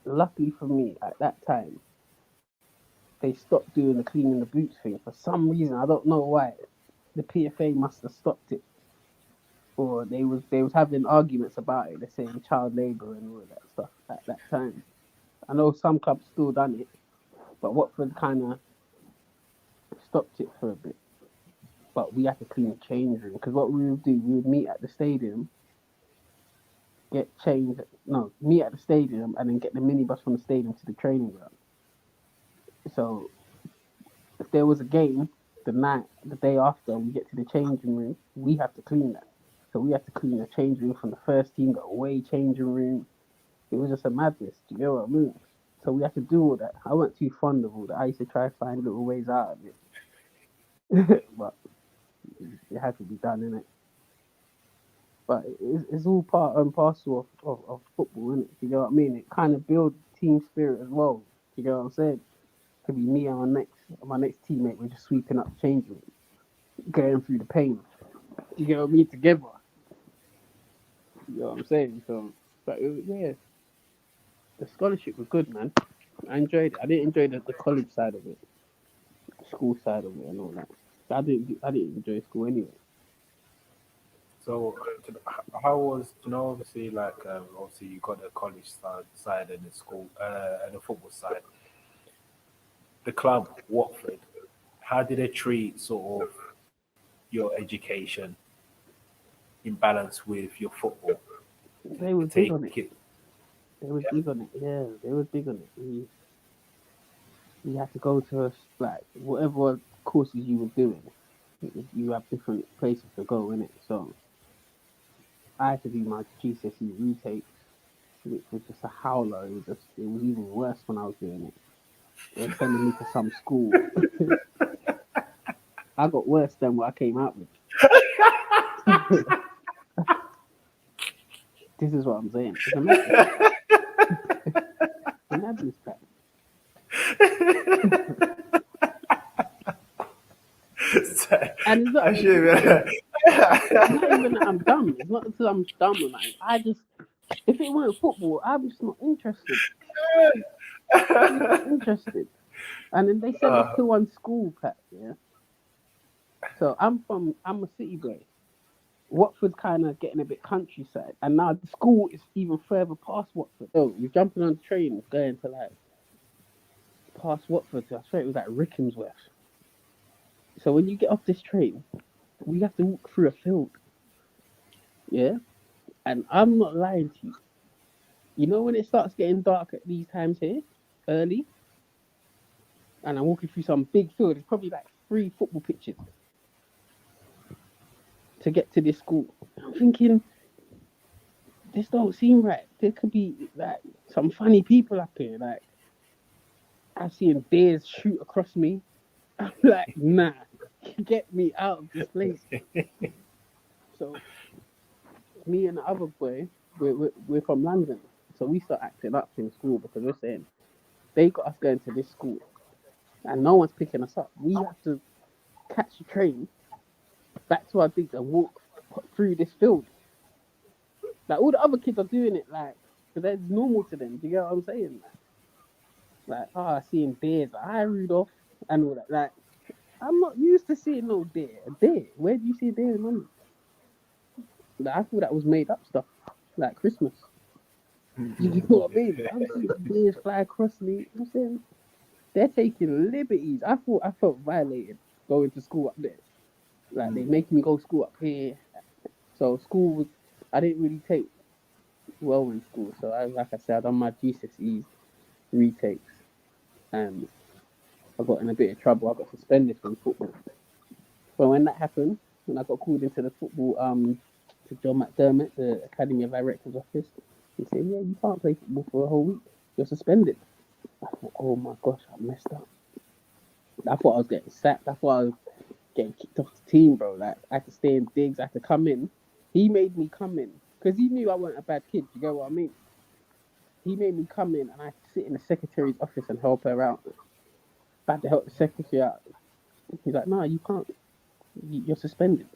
luckily for me at that time they stopped doing the cleaning the boots thing for some reason. I don't know why. The PFA must have stopped it. or they was having arguments about it. They're saying child labour and all of that stuff at that time. I know some clubs still done it, but Watford kind of stopped it for a bit. But we had to clean the change room because what we would do, we would meet at the stadium, get changed. No, meet at the stadium and then get the minibus from the stadium to the training ground. So if there was a game the day after, we get to the changing room, we have to clean that. So we had to clean the change room from the first team, the away changing room. It was just a madness. Do you know what I mean? So we had to do all that. I wasn't too fond of all that. I used to try to find little ways out of it, but it had to be done, innit? But it's all part and parcel of football, innit? Do you know what I mean? It kind of builds team spirit as well. Do you know what I'm saying? Could be me and my next teammate. We're just sweeping up the change room, going through the pain. Do you get what I mean? Together. You know what I'm saying? So, but yeah, the scholarship was good, man. I enjoyed it. I didn't enjoy the college side of it, school side of it, and all that. I didn't enjoy school anyway. So, how was, obviously, like, obviously you got the college side and the school and the football side. The club, Watford, how did they treat sort of your education in balance with your football? Did They they was big take on it. it? They was big on it. Yeah, they was big on it. You had to go to like whatever courses you were doing. You have different places to go in it. So I had to do my GCSE retakes, which was just a howler. It was even worse when I was doing it. They were sending me to some school. I got worse than what I came out with. This is what I'm saying. It's a madness. A madness pack. And it's not, Actually, it's not even that I'm dumb. It's not because I'm dumb or nothing. I just, if it weren't football, I'm just not interested. I'm not interested. And then they sent us to one school, Pat. Yeah. So I'm a city boy. Watford's kind of getting a bit countryside, and now the school is even further past Watford. So we're jumping on the train, going to like past Watford. I swear it was like Rickhamsworth. So when you get off this train, we have to walk through a field. Yeah, and I'm not lying to you. You know when it starts getting dark at these times here, early, and I'm walking through some big field. It's probably like 3 football pitches to get to this school. I'm thinking this don't seem right. There could be like some funny people up here. Like I've seen bears shoot across me. I'm like, nah, get me out of this place. So me and the other boy, we're from London. So we start acting up in school because we're saying they got us going to this school and no one's picking us up. We have to catch a train back to our digs and walk through this field. Like all the other kids are doing it, like, because that's normal to them. Do you get what I'm saying? Like, seeing bears, like, hi Rudolph, and all that. Like, I'm not used to seeing no deer. A deer? Where do you see a deer in London? Like, I thought that was made up stuff, like Christmas. You know what I mean? I'm seeing deers fly across me. I'm saying they're taking liberties. I felt violated going to school up there. Like they making me go school up here. So school was, I didn't really take well in school. So like I said, I done my GCSEs retakes, and I got in a bit of trouble. I got suspended from football. But when that happened, when I got called into the football, to John McDermott, the Academy of Directors office, he said, "Yeah, you can't play football for a whole week. You're suspended." I thought, "Oh my gosh, I messed up." I thought I was getting sacked. I thought I was getting kicked off the team, bro. Like I had to stay in digs. I had to come in. He made me come in because he knew I wasn't a bad kid. You get what I mean? He made me come in, and I had to sit in the secretary's office and help her out. I had to help the secretary out. He's like, "No, you can't. You're suspended."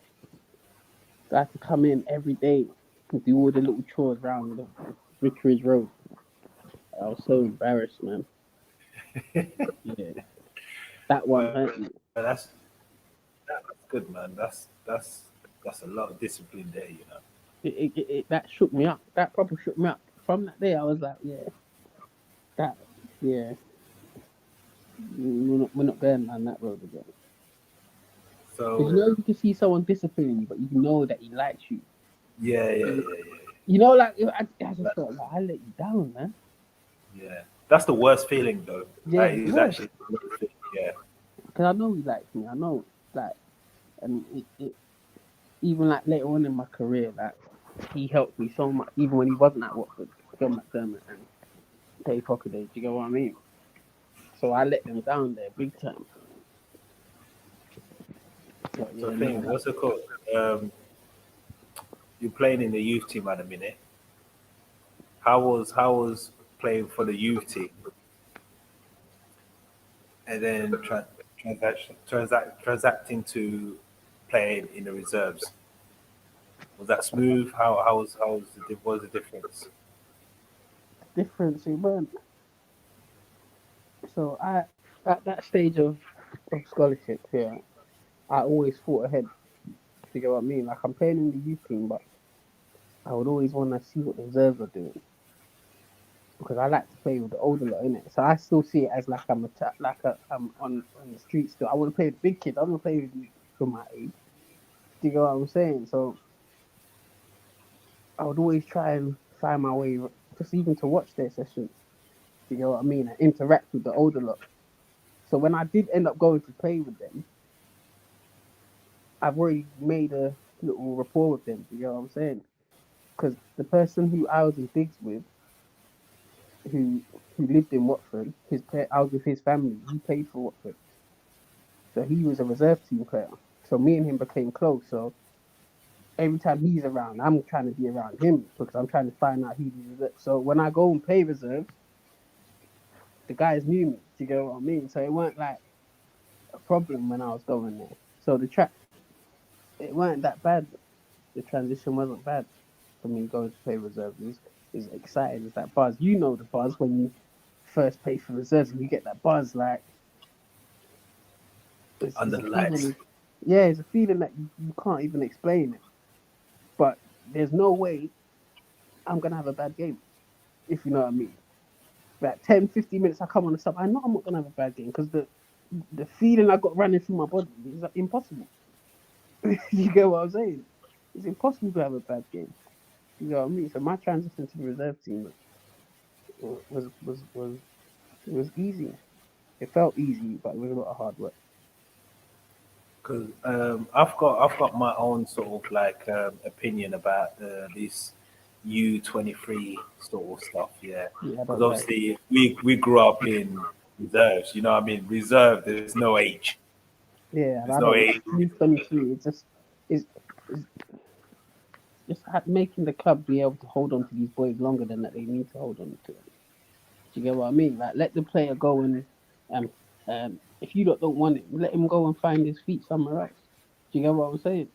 So I had to come in every day and do all the little chores around the Vicarage Road. I was so embarrassed, man. Yeah, that one hurt me. that's good, man. That's That's a lot of discipline there, you know. That shook me up. That proper shook me up. From that day, I was like, that, yeah, we're not going down that road again. Because So you can see someone disciplining you, but you know that he likes you. yeah. Like I just felt like I let you down, man. Yeah, that's the worst feeling though. Yeah, That it is was. actually the worst feeling. Yeah, Because I know he likes me. I know, like, and even like later on in my career, like he helped me so much, even when he wasn't at Watford, John McDermott and Dave Hockaday. Do you get what I mean? So I let them down there big time. But so yeah, no, thing, what's it called? You're playing in the youth team at the minute. How was playing for the youth team and then transacting to playing in the reserves? Was that smooth? What was the difference? difference it weren't. So I at that stage of scholarship here, I always thought ahead. Do you get what I mean? Like I'm playing in the youth team, but I would always want to see what the reserves are doing because I like to play with the older lot in it. So I still see it as like I'm on the street still. I want to play with the big kids. I want to play with you from my age. Do you get what I'm saying? So I would always try and find my way, just even to watch their sessions. Do you get what I mean? And interact with the older lot. So when I did end up going to play with them, I've already made a little rapport with them. Do you get what I'm saying? Because the person who I was in digs with, who who lived in Watford, I was with his family. He played for Watford, so he was a reserve team player. So me and him became close. So every time he's around, I'm trying to be around him because I'm trying to find out who he is. So when I go and play reserves, the guys knew me. Do you get what I mean? So it weren't like a problem when I was going there. So it weren't that bad. The transition wasn't bad for me going to play reserves. It was exciting. It's that buzz. You know the buzz when you first play for reserves and you get that buzz. Like it's Under a the lights. feeling. Yeah, it's a feeling that you can't even explain it. But there's no way I'm gonna have a bad game if you know what I mean. Like 10, 15 minutes, I come on the sub. I know I'm not gonna have a bad game because the feeling I got running through my body is like, impossible. You get what I'm saying? It's impossible to have a bad game. You know what I mean? So my transition to the reserve team was easy. It felt easy, but it was a lot of hard work. Because I've got my own sort of like opinion about this U23 sort of stuff. Yeah, Yeah, I because don't like. obviously we grew up in reserves. You know, what I mean, reserve. There's no age. Yeah, and There's I no don't age. like. Youth 23. It's, it's just making the club be able to hold on to these boys longer than that they need to hold on to them. Do you get what I mean? Like let the player go and um if you don't want it, let him go and find his feet somewhere else. Do you get what I'm saying?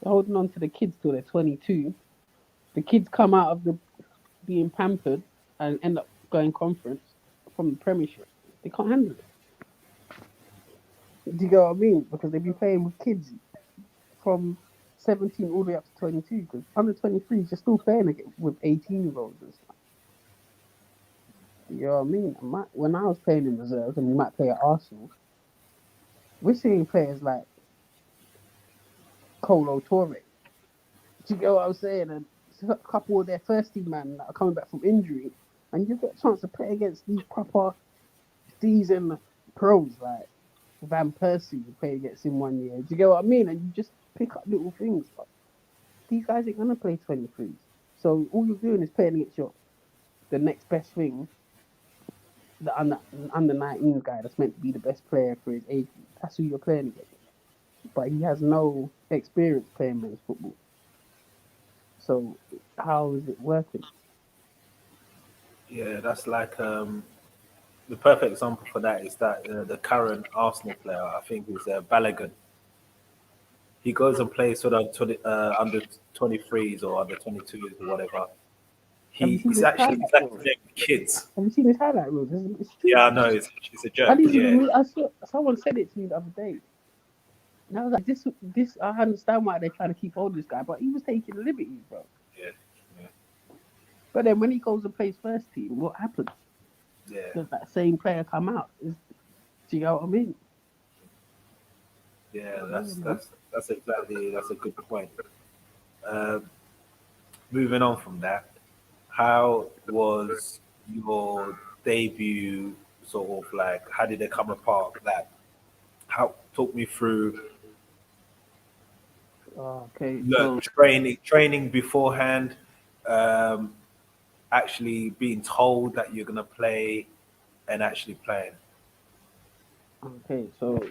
They're holding on to the kids till they're 22. The kids come out of the being pampered and end up going conference from the Premiership. They can't handle it. Do you get what I mean? Because they've been playing with kids from 17 all the way up to 22. Because under 23s, you're still playing with 18-year-olds and stuff. Do you know what I mean? When I was playing in reserves, and we might play at Arsenal, we're seeing players like Colo Torre. Do you get what I'm saying? And a couple of their first team man that are coming back from injury, and you get a chance to play against these proper seasoned pros like Van Persie. You play against him 1 year. Do you get what I mean? And you just pick up little things. But these guys ain't gonna play 23s. So all you're doing is playing against the next best thing, the under 19 guy that's meant to be the best player for his age group. That's who you're playing against. But he has no experience playing men's football. So how is it working? Yeah, that's like the perfect example for that is that the current Arsenal player, I think, is Balogun. He goes and plays for the under 23s or under 22s or whatever. Have you seen He's his actually highlight he's actually reel? playing with kids. Have you seen his highlight reel? It's true. Yeah, I know. It's a I joke. didn't even Yeah, read. I saw someone said it to me the other day. And I was like, this. I understand why they're trying to keep hold of this guy, but he was taking liberties, bro. Yeah, yeah, But then when he goes and plays first team, what happens? yeah, Does that same player come out? Do you know what I mean? yeah. Yeah, That's man. that's that's exactly that's a good point. Um, Moving on from that, how was your debut sort of like? How did it come apart? That how talk me through Okay, look so training beforehand, um, actually being told that you're gonna play and actually playing. okay, so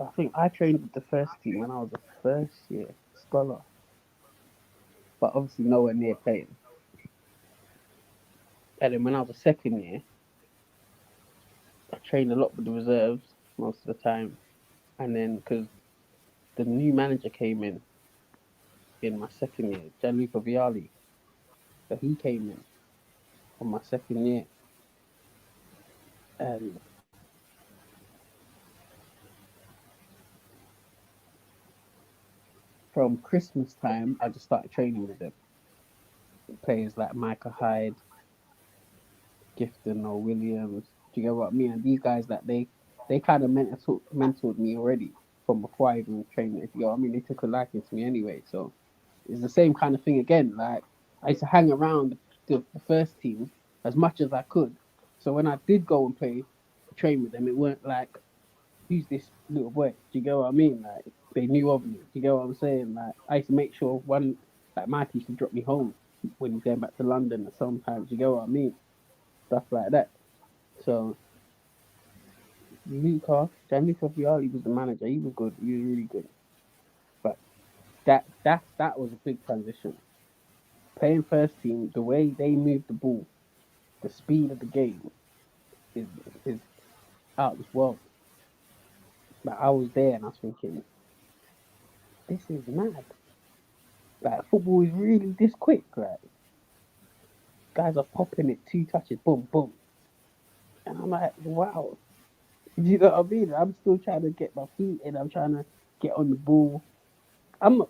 I think I trained with the first team when I was a first year scholar, but obviously nowhere near playing. And then when I was a second year, I trained a lot with the reserves most of the time. And then because the new manager came in my second year, Gianluca Vialli, so he came in on my second year, and from Christmas time, I just started training with them. Players like Micah Hyde, Gifton or Williams. Do you get what I mean? And these guys that they kind of mentored me already from before I even trained. If you know what I mean, they took a liking to me anyway. So it's the same kind of thing again. Like I used to hang around the first team as much as I could. So when I did go and play train with them, it weren't like who's this little boy? Do you get what I mean? Like they knew of me. Do you get what I'm saying? Like I used to make sure one like Mikey used to drop me home when he's going back to London at sometimes. You get what I mean? Stuff like that. So Gianluca Vialli was the manager. He was good. He was really good. But that was a big transition. Playing first team, the way they move the ball, the speed of the game is is out of this world. Like I was there and I was thinking, this is mad. Like football is really this quick. Like guys are popping it, two touches, boom, boom. And I'm like, wow. You know what I mean? I'm still trying to get my feet in. I'm trying to get on the ball. I'm not,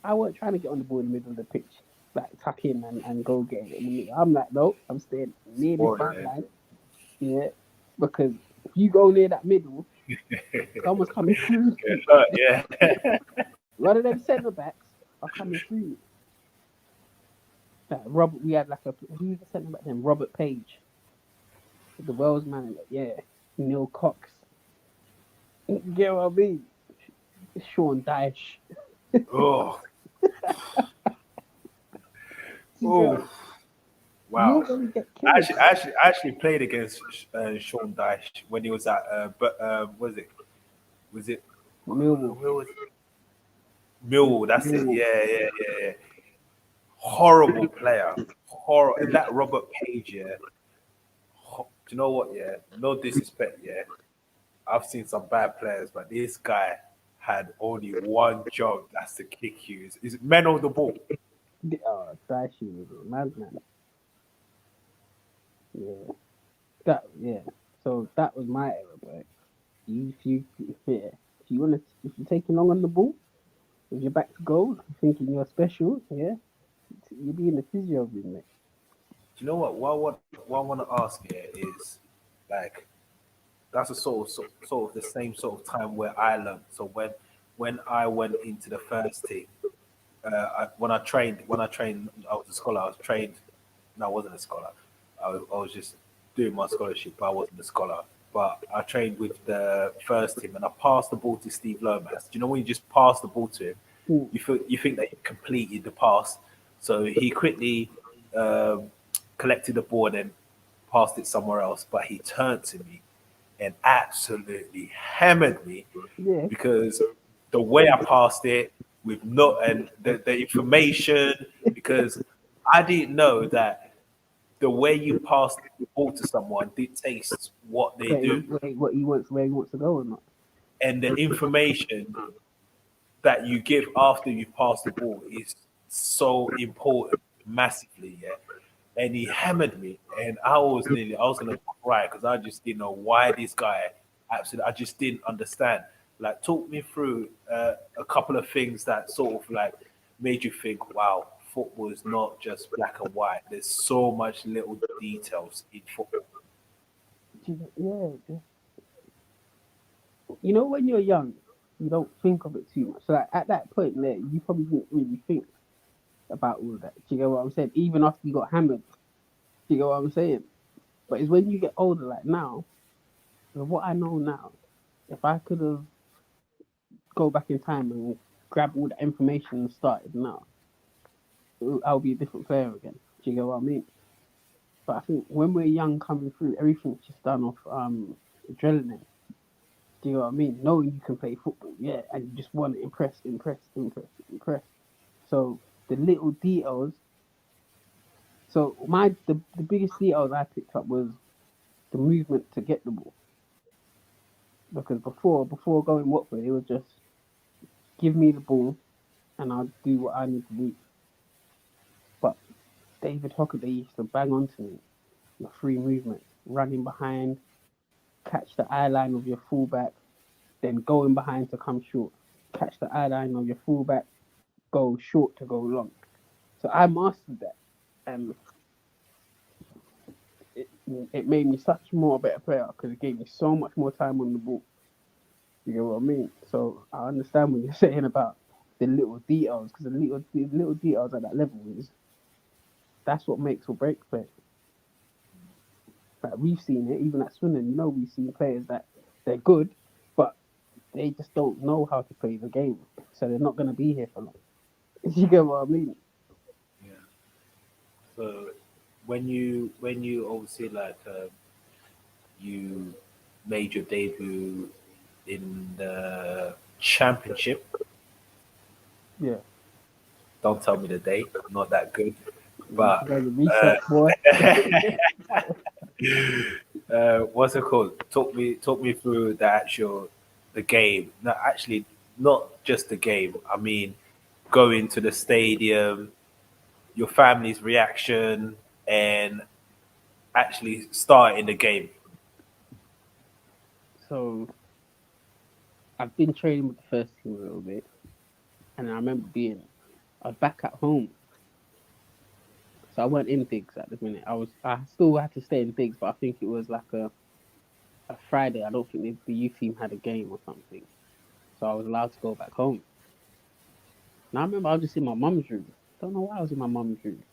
I wasn't trying to get on the ball in the middle of the pitch, like tuck in and go get it in the middle. I'm like, no, I'm staying near this Sport, front man. line. Yeah. Because if you go near that middle, someone's coming through. Yeah. One of them centre backs are coming through. Like Robert, we had like a who was the centre back then? Robert Page, the Wales manager. Yeah, Neil Cox. You get what I mean? Sean Dyche. Oh, You oh, go, you're wow. gonna get killed. I actually played against Sean Dyche when he was at, but was it? Was it? Millwall. Where was it? Millwall? That's it. Millwall. Yeah, yeah, yeah, yeah. Horrible player. Horror. And that Robert Page. Yeah. Do you know what? Yeah. No disrespect. Yeah. I've seen some bad players, but this guy had only one job. That's to kick you. Is men on the ball? Dyche was a madman. Yeah, yeah. So that was my era, but if you wanna if you're taking long on the ball, if you're back to goal, thinking you're special, yeah, you'll be in the physio room, mate. Do you know what? What I want to ask here is, like, that's a sort of the same sort of time where I learned. So when I went into the first team, when I trained, I was a scholar. I was trained. No, I wasn't a scholar. I was just doing my scholarship, but I wasn't a scholar. But I trained with the first team, and I passed the ball to Steve Lomas. Do you know when you just pass the ball to him, Mm. you think that you completed the pass. So he quickly um, collected the ball and then passed it somewhere else. But he turned to me and absolutely hammered me Yeah, because the way I passed it with no and the information because I didn't know that the way you pass the ball to someone dictates what they do what he wants, where he wants to go or not. and the information that you give after you pass the ball is so important massively, yeah. And he hammered me and I was gonna cry because I just didn't know why this guy absolutely. I just didn't understand. Like, talk me through a couple of things that sort of like made you think, wow, football is not just black and white. There's so much little details in football. Yeah, you know, when you're young, you don't think of it too much. So like, at that point there, you probably didn't really think about all of that. Do you get what I'm saying? Even after you got hammered, do you get what I'm saying? But it's when you get older, like now, with what I know now, if I could have go back in time and grab all the information and started now, I'll be a different player again. Do you get what I mean? But I think when we're young coming through, everything's just done off adrenaline. Do you know what I mean? Knowing you can play football, yeah, and you just want to impress, impress, impress, impress. So the little details. So the biggest details I picked up was the movement to get the ball. Because before going Watford, it was just give me the ball and I'll do what I need to do. But David Hockaday used to bang onto me the free movement, running behind, catch the eye line of your fullback, then going behind to come short, catch the eye line of your fullback, go short to go long. So I mastered that, and it, it made me such more a better player because it gave me so much more time on the ball. You get what I mean? So I understand what you're saying about the little details because the little details at that level is that's what makes or breaks play. Like we've seen it even at Swindon. You know, we've seen players that they're good, but they just don't know how to play the game, so they're not going to be here for long. You get what I mean? Yeah. So when you obviously like you made your debut in the championship. Yeah. Don't tell me the date. I'm not that good. You But guys are research, boy. what's it called? Talk me through the game. No, actually, not just the game. I mean, going to the stadium, your family's reaction, and actually starting the game. So I've been training with the first team a little bit, and I remember I was back at home, so I weren't in digs at the minute. I still had to stay in digs, but I think it was like a Friday. I don't think the youth team had a game or something, so I was allowed to go back home. And I remember I was just in my mum's room. Don't know why I was in my mum's room.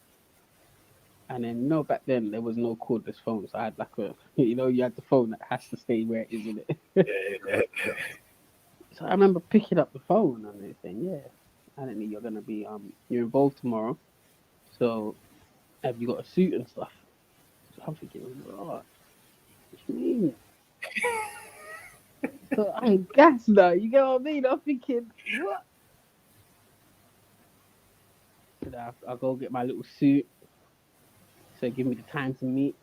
And then back then there was no cordless phone, so I had like a you had the phone that has to stay where it is in it. Yeah, So I remember picking up the phone and they saying, "Yeah, Anthony, you're gonna be you're involved tomorrow. So have you got a suit and stuff?" So I'm thinking, "Oh, what do you mean?" So I'm gassed now. You get what I mean? I'm thinking, "What?" So I go get my little suit. So give me the time to meet.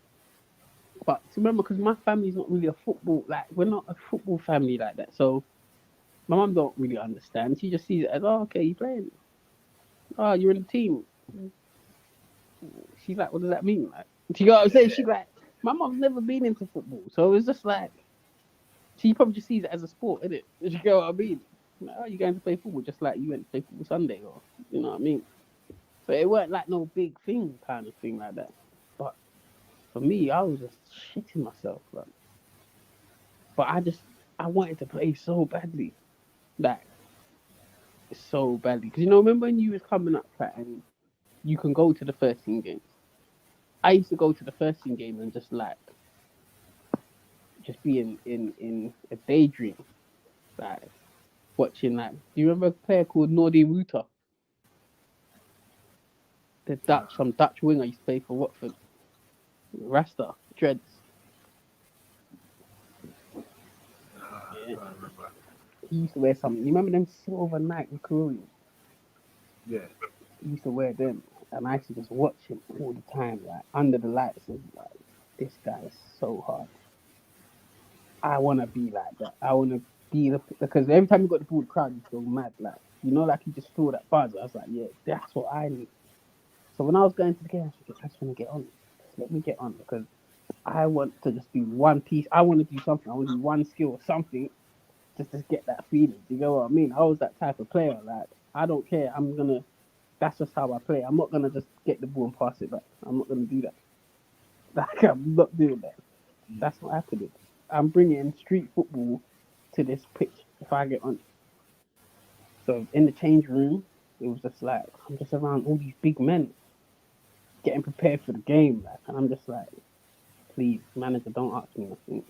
But to remember, because my family's not really a football like we're not a football family like that. So my mum don't really understand. She just sees it as, "Oh, okay, you playing? Oh, you're in the team." She's like, "What does that mean?" Like, do you know what I'm saying? She's like, my mom's never been into football, so it's just like she probably just sees it as a sport, innit? Do you know what I mean? Like, oh, you going to play football just like you went to play football Sunday, or you know what I mean? So it weren't like no big thing kind of thing like that. But for me, I was just shitting myself, like. But I wanted to play so badly, like so badly, because remember when you was coming up, like, and you can go to the first team games. I used to go to the first team game and just be in a daydream, like watching that. Do you remember a player called Nordi Ruta? Some Dutch winger used to play for Watford. Rasta, dreads. Yeah. I remember. He used to wear some. You remember them silver Nike Koreans? Yeah. He used to wear them, and I used to just watch him all the time, like under the lights, and like this guy is so hard. I want to be like that. I want to be because every time you got the ball, the crowd used to go mad, like like you just feel that buzz. I was like, yeah, that's what I need. So when I was going to the game, I was thinking, I just want to get on. Just let me get on because I want to just do one piece. I want to do something. I want to do one skill or something just to get that feeling. Do you get what I mean? I was that type of player. Like, I don't care. That's just how I play. I'm not gonna just get the ball and pass it back. I'm not gonna do that. Like, I'm not doing that. That's not happening. I'm bringing street football to this pitch if I get on. So in the change room, it was just like I'm just around all these big men getting prepared for the game, like, and I'm just like, please, manager, don't ask me nothing.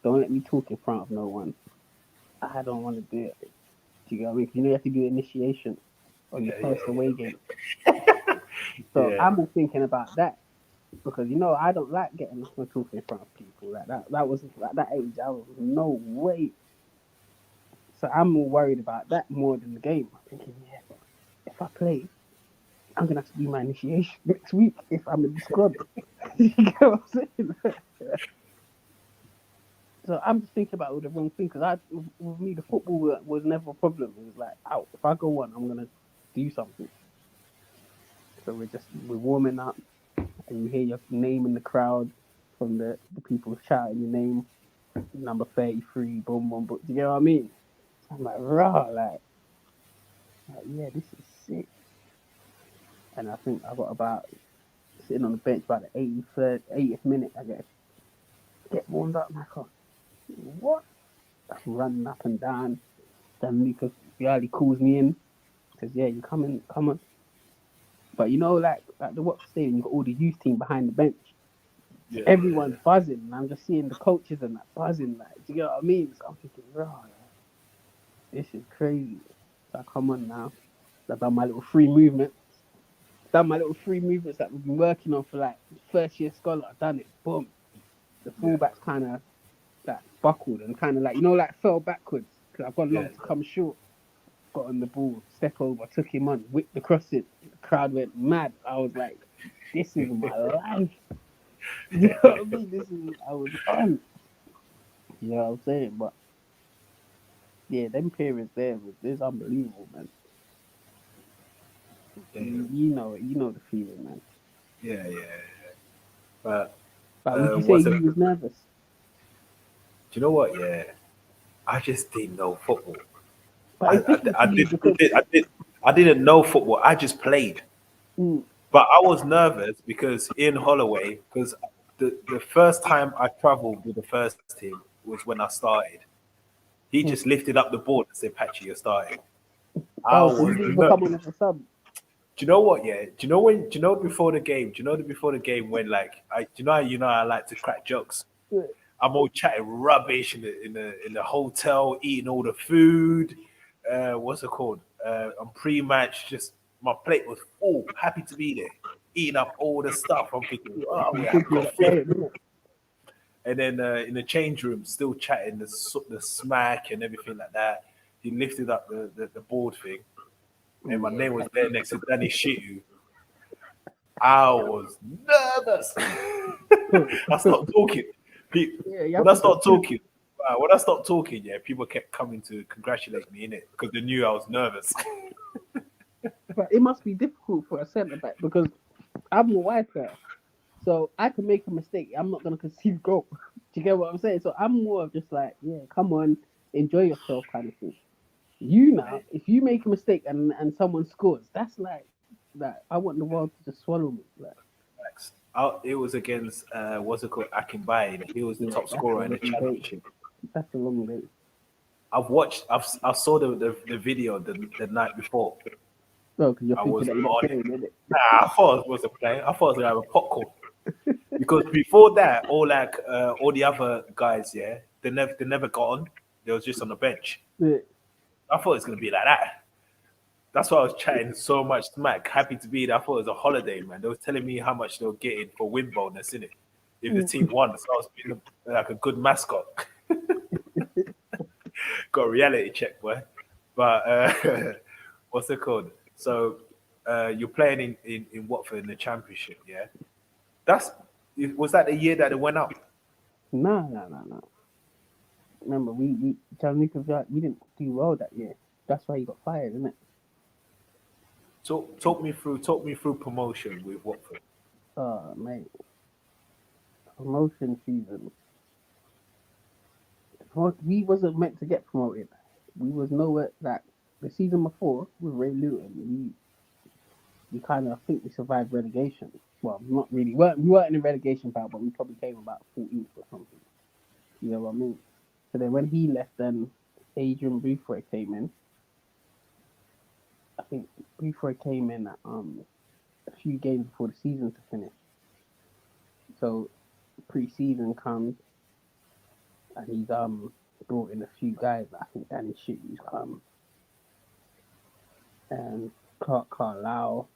Don't let me talk in front of no one. I don't want to do it. Do you get what I mean? 'Cause you know you have to do initiation on your Yeah, first yeah, away game. So yeah, I'm all thinking about that because I don't like getting up and talking in front of people like that. That was at that age. I was no way. So I'm more worried about that more than the game. I'm thinking, yeah, but if I play, I'm gonna have to do my initiation next week if I'm in the squad. You get what I'm saying? So I'm just thinking about all the wrong thing because with me, the football was never a problem. It was like, out. If I go on, I'm gonna do something. So we're warming up, and you hear your name in the crowd from the people shouting your name, number 33, boom, boom, boom. Do you get what I mean? So I'm like, rah, like, yeah, this is sick. And I think I got about sitting on the bench about the 80th minute, I guess. Get warmed up, I'm like, oh, what? I'm running up and down. Then Lucas Vialli calls me in, says, yeah, you come on. But like the Watford Stadium, you got all the youth team behind the bench. So yeah, everyone's buzzing, and I'm just seeing the coaches and that buzzing, like, do you get what I mean? So I'm thinking, oh, this is crazy. So I come on now. I've done my little free movements. Done my little free movements that we've been working on for like first year scholar. I've done it. Boom. The yeah, fullback's kind of like buckled and kind of like like fell backwards because I've gone yeah, long to come short. Got on the ball, step over, took him on, whipped the cross in. The crowd went mad. I was like, this is my life. You know what I mean? This is I was on. You know what I'm saying? But yeah, them periods there was this unbelievable, man. yeah, You know the feeling, man. yeah, yeah. But But would you say what's it? you was nervous? Do you know what? Yeah, I just didn't know football. But it's different for I you did, because I didn't know football. I just played, mm, but I was nervous because in Holloway, because the first time I travelled with the first team was when I started. He mm. just lifted up the board and said, "Patchy, you're starting." I Oh, so you was didn't even nervous. come on as a sub. Do you know what? Yeah. Do you know when? Do you know before the game? Do you know before the game when like do you know how I like to crack jokes. Yeah. I'm all chatting rubbish in the hotel, eating all the food. What's it called? On pre-match, just my plate was full. Happy to be there, eating up all the stuff. I'm thinking, oh, we You have think you're got that fit. player, innit? And then in the change room, still chatting the smack and everything like that. He lifted up the board thing, and my name was there next to Danny Shitu. I was nervous. I stopped talking. You When have I to stopped prepare. talking, when I stopped talking, yeah, people kept coming to congratulate me in it because they knew I was nervous. But it must be difficult for a centre back because I'm a wide player. So I can make a mistake. I'm not gonna concede goal. Do you get what I'm saying? So I'm more of just like, yeah, come on, enjoy yourself kind of thing. You now, if you make a mistake and someone scores, that's like that. I want the world to just swallow me. Like, It was against what's it called, Akinbaye. He was the yeah, top that's a scorer in the long day. championship. That's a long day. I saw the video the night before. No, because you're I thinking was that you're not on it. playing, innit? Nah, I thought I wasn't playing. I thought I was gonna have a popcorn. Because before that, all the other guys, yeah, they never got on. They was just on the bench. Yeah. I thought it was gonna be like that. That's why I was chatting so much smack. Happy to be there. I thought it was a holiday, man. They was telling me how much they were getting for win bonus in it if the team won. So I was being like a good mascot. Got a reality check, boy. But what's it called? So you're playing in Watford in the Championship, yeah. That's was that the year that it went up? No. Remember, we Gianluca Vialli, we didn't do well that year. That's why he got fired, isn't it? Talk me through promotion with Watford. Mate. promotion season. We wasn't meant to get promoted. We was nowhere like the season before with Ray Luton. We kind of I think we survived relegation. Well, not really. We weren't in a relegation battle, but we probably came about 14th or something. You know what I mean? So then when he left, then Adrian Buford came in. I think Buford came in at a few games before the season to finish. So pre-season comes and he's brought in a few guys. I think Danny Shitty's come and Clark Carlisle.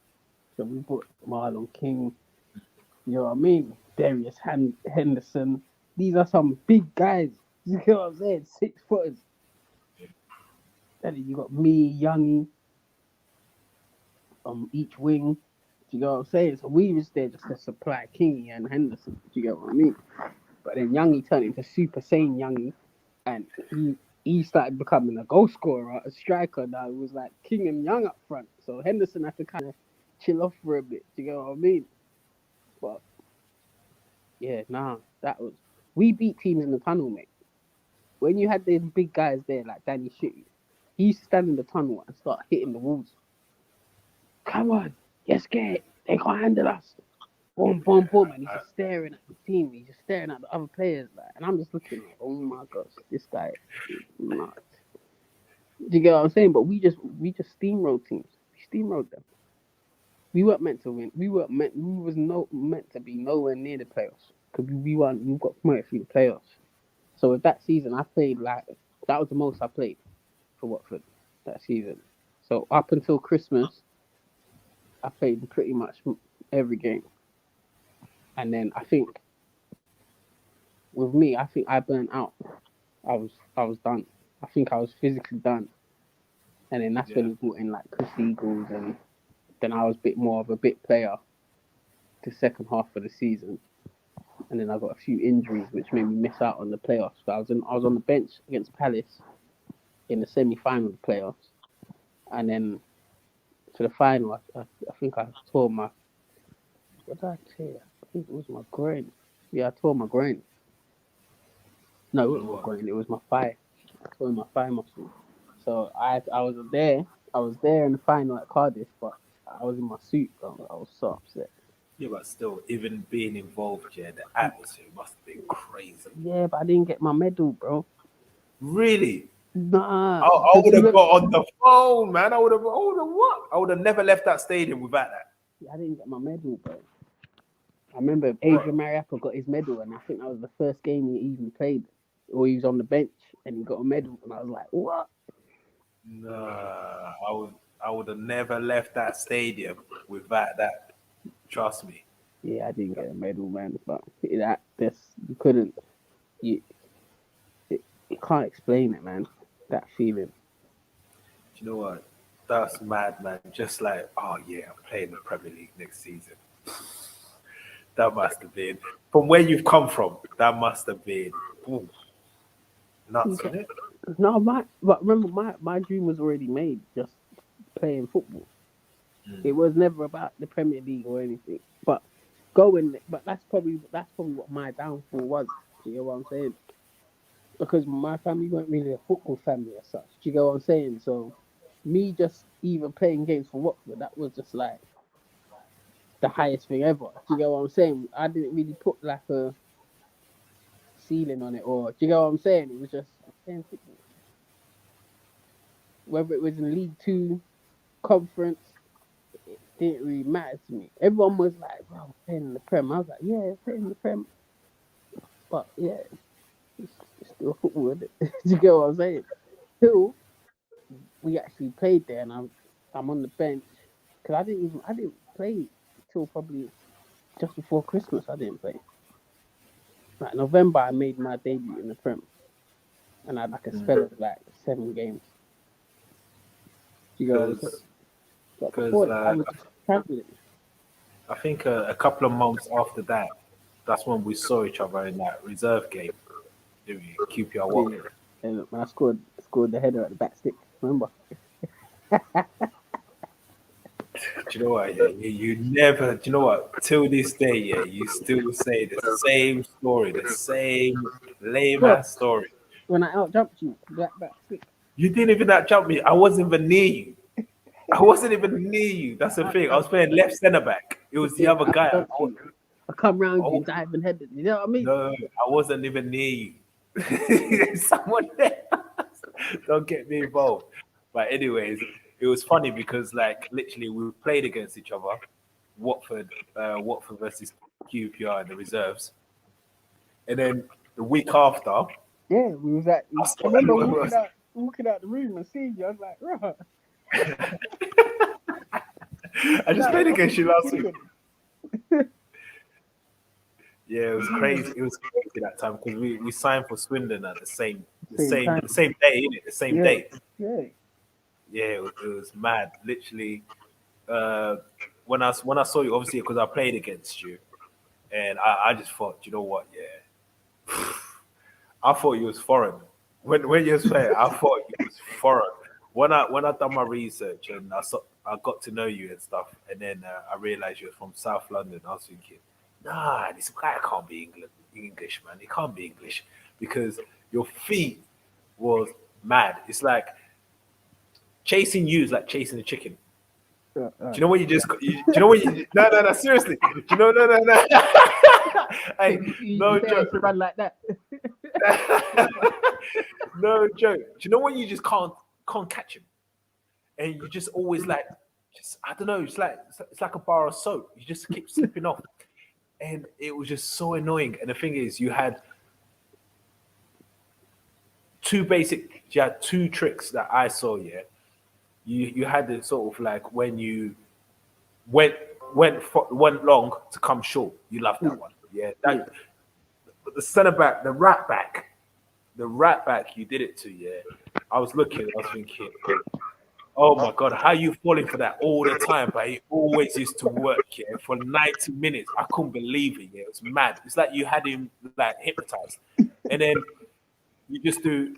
So we brought Marlon King. You know what I mean? Darius Henderson. These are some big guys. You know what I'm saying? 6 footers. Then you got me, Youngie, each wing. Do you know what I'm saying? So we was there just to supply Kingy and Henderson. Do you get what I mean? But then Youngie turned into Super Saiyan Youngie, and he started becoming a goal scorer, a striker. Now it was like King and Young up front. So Henderson had to kind of chill off for a bit. Do you get what I mean? But yeah, that was we beat teams in the tunnel, mate. When you had these big guys there like Danny Shitty, he used to stand in the tunnel and start hitting the walls. Come on, yes, get it. They can't handle us. Boom, boom, boom. And he's just staring at the team. He's just staring at the other players. Like, and I'm just looking like, oh my gosh, this guy is nuts. Do you get what I'm saying? But we just steamrolled teams. We steamrolled them. We weren't meant to win. We was meant to be nowhere near the playoffs. Because we got promoted through the playoffs. So with that season, I played like that was the most I played for Watford that season. So up until Christmas, I played pretty much every game. And then I think with me, I think I burnt out. I was done. I think I was physically done. And then that's when he brought in like Chris Eagles, and then I was a bit more of a bit player the second half of the season. And then I got a few injuries which made me miss out on the playoffs. So I was on the bench against Palace in the semi-final of the playoffs. And then to the final, I think I tore my... What did I tear? I think it was my groin. Yeah, I tore my groin. No, it wasn't my groin. It was my thigh. I tore my thigh muscle. So I was there. I was there in the final at Cardiff, but I was in my suit, bro. I was so upset. Yeah, but still, even being involved, the atmosphere must have been crazy. Yeah, but I didn't get my medal, bro. Really? Nah. I would have got on the phone, man. I would have what? I would have never left that stadium without that. I didn't get my medal, bro. I remember Adrian Mariappa got his medal, and I think that was the first game he even played, or he was on the bench, and he got a medal, and I was like, what? Nah, I would have never left that stadium without that. Trust me. Yeah, I didn't get a medal, man. But you couldn't, you can't explain it, man. That feeling. Do you know what? That's mad, man. Just like, oh yeah, I'm playing the Premier League next season. That must have been from where you've come from. That must have been nuts, isn't it? No, but remember, my dream was already made. Just playing football. It was never about the Premier League or anything. But that's probably what my downfall was. Do you know what I'm saying? Because my family weren't really a football family as such. Do you get what I'm saying? So me just even playing games for Watford, that was just like the highest thing ever. Do you get what I'm saying? I didn't really put like a ceiling on it, or do you get what I'm saying? It was just playing football. Whether it was in League Two, conference, it didn't really matter to me. Everyone was like, bro, playing in the Prem. I was like, yeah, playing in the Prem. But yeah, it's still football, isn't it? Do you get what I'm saying? Till we actually played there, and I'm on the bench because I didn't play till probably just before Christmas. I didn't play. Like November, I made my debut in the Prem, and I had like a spell of like 7 games. Do you get what I'm saying? But before that, I was just traveling. I think a couple of months after that, that's when we saw each other in that reserve game. Didn't we? QPR Watford. And when I scored the header at the back stick, remember? Do you know what? Yeah, you never. Do you know what? Till this day, yeah, you still say the same story, the same lame Bro, ass story. when I out jumped you, black back slick. You didn't even that jump me. I wasn't even near you. I wasn't even near you. That's the I thing. I out was playing left centre back. It was the yeah, other I guy. jumped you. I come round you Oh, and dive and headed. You know what I mean? no, I wasn't even near you. There's someone there. Don't get me involved. But anyways, it was funny because like literally we played against each other, Watford versus QPR in the reserves, and then the week after, I Yeah, we was at. I saw remember it was, walking out the room and seeing you. I was like, right, I just that played what against you last week. Swindon. Yeah, it was crazy. It was crazy that time because we signed for Swindon at the same the Same same time. the same day, innit? The same Yeah, day. yeah. Yeah, it was mad. Literally, uh, when I saw you, obviously because I played against you, and I just thought, you know what? Yeah, I thought you was foreign. When you was playing, I thought you was foreign. When I done my research and I got to know you and stuff, and then I realized you're from South London. I was thinking, nah, this guy can't be English, man. He can't be English because your feet was mad. It's like chasing you is like chasing a chicken. Do you know when you just? Do you know when you? No. Seriously. Do you know? No. So Hey, you no say I used joke. to run like that? No joke. Do you know when you just can't catch him, and you just always like, just I don't know. It's like a bar of soap. You just keep slipping off, and it was just so annoying. And the thing is, you had two tricks that I saw. Yeah, you had the sort of like when you went went long to come short. You love that one. Yeah, Yeah. that. But the centre back, the right back, you did it to. Yeah, I was looking. I was thinking, oh my god, how you falling for that all the time? But it always used to work. Yeah, for 90 minutes, I couldn't believe it. Yeah, it was mad. It's like you had him like hypnotized, and then you just do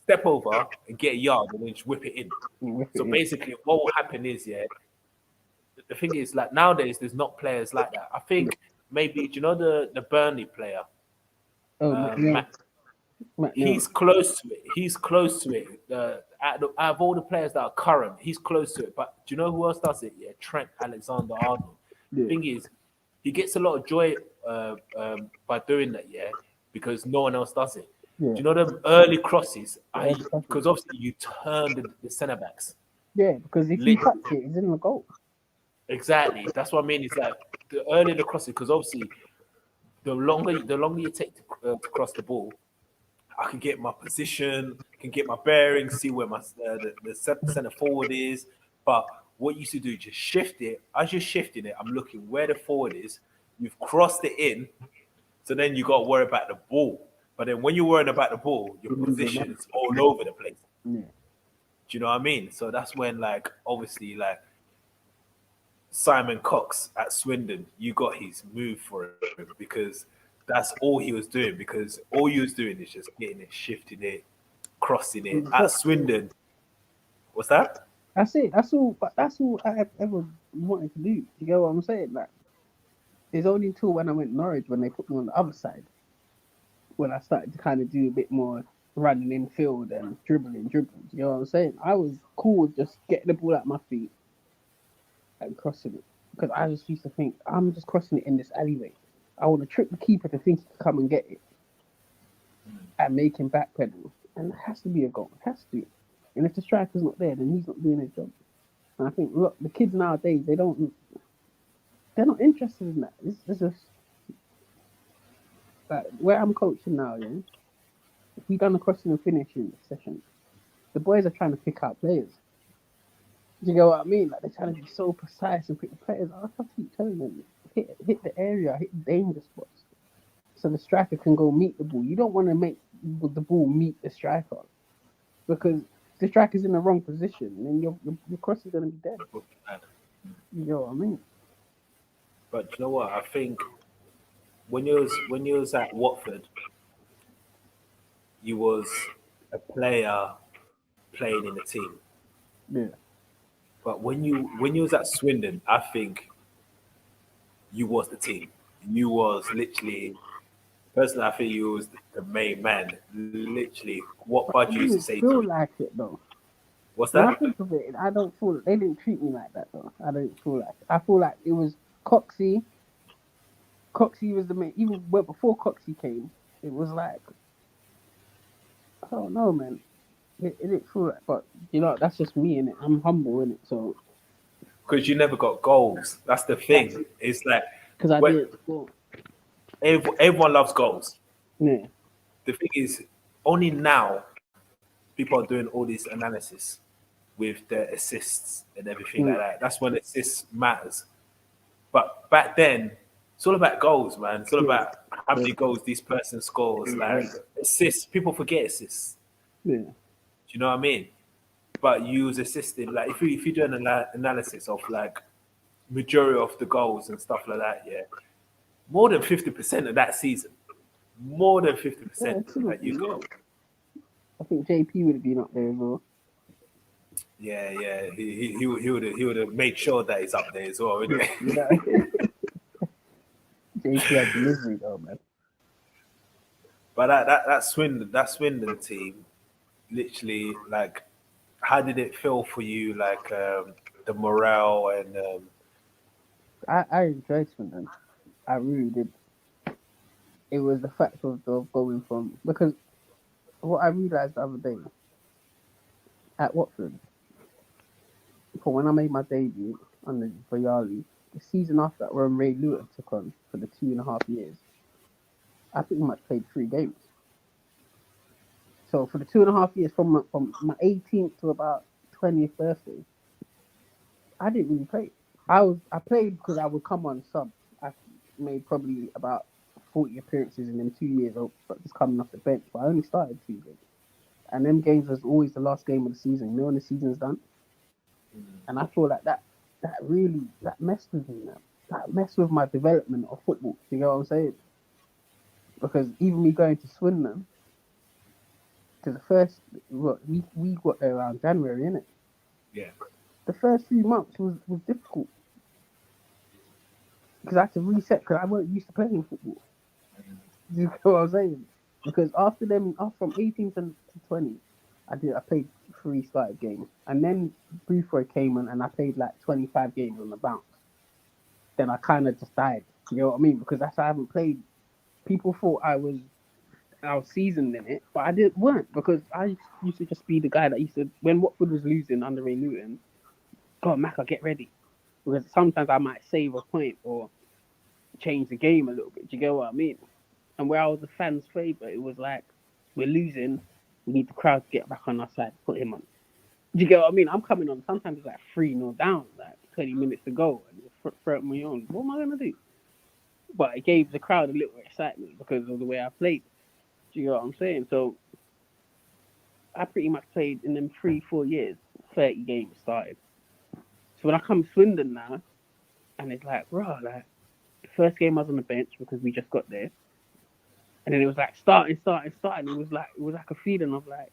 step over and get a yard, and then just whip it in. You whip it So in. basically, what will happen is, yeah, the thing is, like nowadays, there's not players like that. I think maybe, do you know the Burnley player, Oh, McNamee. Matt? McNamee. He's close to it. He's close to it. Out of all the players that are current, he's close to it. But do you know who else does it? Yeah, Trent Alexander-Arnold. Yeah. Thing is, he gets a lot of joy by doing that. Yeah, because no one else does it. Yeah. Do you know the early crosses? Yeah, Because obviously you turn the centre backs. yeah, because if you touch it, it's in the goal. Exactly. That's what I mean. It's like the earlier the crosses, because obviously the longer you take to cross the ball, I can get my position, can get my bearings, see where the center forward is. But what you used to do, just shift it. As you're shifting it, I'm looking where the forward is. You've crossed it in, so then you got to worry about the ball. But then when you're worrying about the ball, your You lose your position man. is all over the place. Yeah. Do you know what I mean? So that's when, like, obviously, like Simon Cox at Swindon, you got his move for him because that's all he was doing. Because all he was doing is just getting it, shifting it, crossing it. At Swindon, what's that? That's it. That's all. But that's all I have ever wanted to do. You get what I'm saying? Like, it's only until when I went Norwich when they put me on the other side when I started to kind of do a bit more running in field and dribbling. You know what I'm saying? I was cool with just getting the ball at my feet and crossing it because I just used to think I'm just crossing it in this alleyway. I want to trick the keeper to think he can come and get it and make him backpedal, and it has to be a goal. It has to. And if the striker's not there, then he's not doing his job. And I think, look, the kids nowadays they're not interested in that. It's just like where I'm coaching now. Yeah, if we done a crossing and finishing session, the boys are trying to pick out players. Do you get what I mean? Like they're trying to be so precise and pick the players. I have to keep telling them hit the area, hit the danger spots, so the striker can go meet the ball. You don't want to make the ball meet the striker because the striker's in the wrong position, and then your cross is going to be dead. You know what I mean? But you know what? I think when you was at Watford, you was a player playing in the team. Yeah. But when you was at Swindon, I think you was the team. You was literally personally. I think you was the main man. Literally, what But Bud I used to didn't say to feel me. like it though. What's When I that? think of it, I don't feel they didn't treat me like that though. I don't feel like it. I feel like it was Coxie. Coxie was the main. Even before Coxie came, it was like I don't know, man. It didn't feel like, but that's just me in it. I'm humble in it, so Because you never got goals. That's the that's thing. It's like because I when did. Well, everyone loves goals. yeah, The thing is, only now people are doing all this analysis with the assists and everything like mm, that. That's when assists matters. But back then, it's all about goals, man. It's all yeah, about how many goals this person scores. Like yeah, assists, people forget assists. yeah. Do you know what I mean? But use assisting. Like if you do an analysis of like majority of the goals and stuff like that, yeah, more than 50% of that season, more than Yeah, 50% it should have that you been. Yeah, got. I think JP would have been up there as well. Yeah, yeah, he would have made sure that he's up there as well, wouldn't Yeah, he? JP had delivery though, man. But that Swindon team, literally, like, how did it feel for you? Like the morale and I enjoyed Swindon. I really did. It was the fact of going from because what I realized the other day at Watford, for when I made my debut under Boyali, the season after that when Ray Luton took on for the 2.5 years, I pretty much played 3 games. So for the 2.5 years, from my 18th to about 20th birthday, I didn't really play. I played because I would come on sub. I made probably about 40 appearances in them 2 years, but just coming off the bench. But I only started 2 games, and them games was always the last game of the season. You know when the season's done, and I feel like that really that messed with me, man. That messed with my development of football. Do you get what I'm saying? Because even me going to Swindon, because the first we got there around January, innit? yeah, The first few months was difficult because I had to reset because I weren't used to playing football. Do you know what I'm saying? Because after from 18 to 20, I played 3 started games, and then Boothroyd came in and I played like 25 games on the bounce. Then I kind of just died. You know what I mean? Because that's I haven't played. People thought I was seasoned in it, but I didn't weren't because I used to just be the guy that used to when Watford was losing under Ray Luton. God, Macca, get ready because sometimes I might save a point or change the game a little bit. Do you get what I mean? And where I was a fan's favourite, it was like, we're losing, we need the crowd to get back on our side, put him on. Do you get what I mean? I'm coming on, sometimes it's like 3-0 down, like 20 minutes to go, and throw me on. What am I going to do? But it gave the crowd a little excitement because of the way I played. Do you get what I'm saying? So I pretty much played in them 3-4 years, 30 games started. So when I come Swindon now, and it's like, bro, like, the first game I was on the bench because we just got there. And then it was like starting. It was like a feeling of like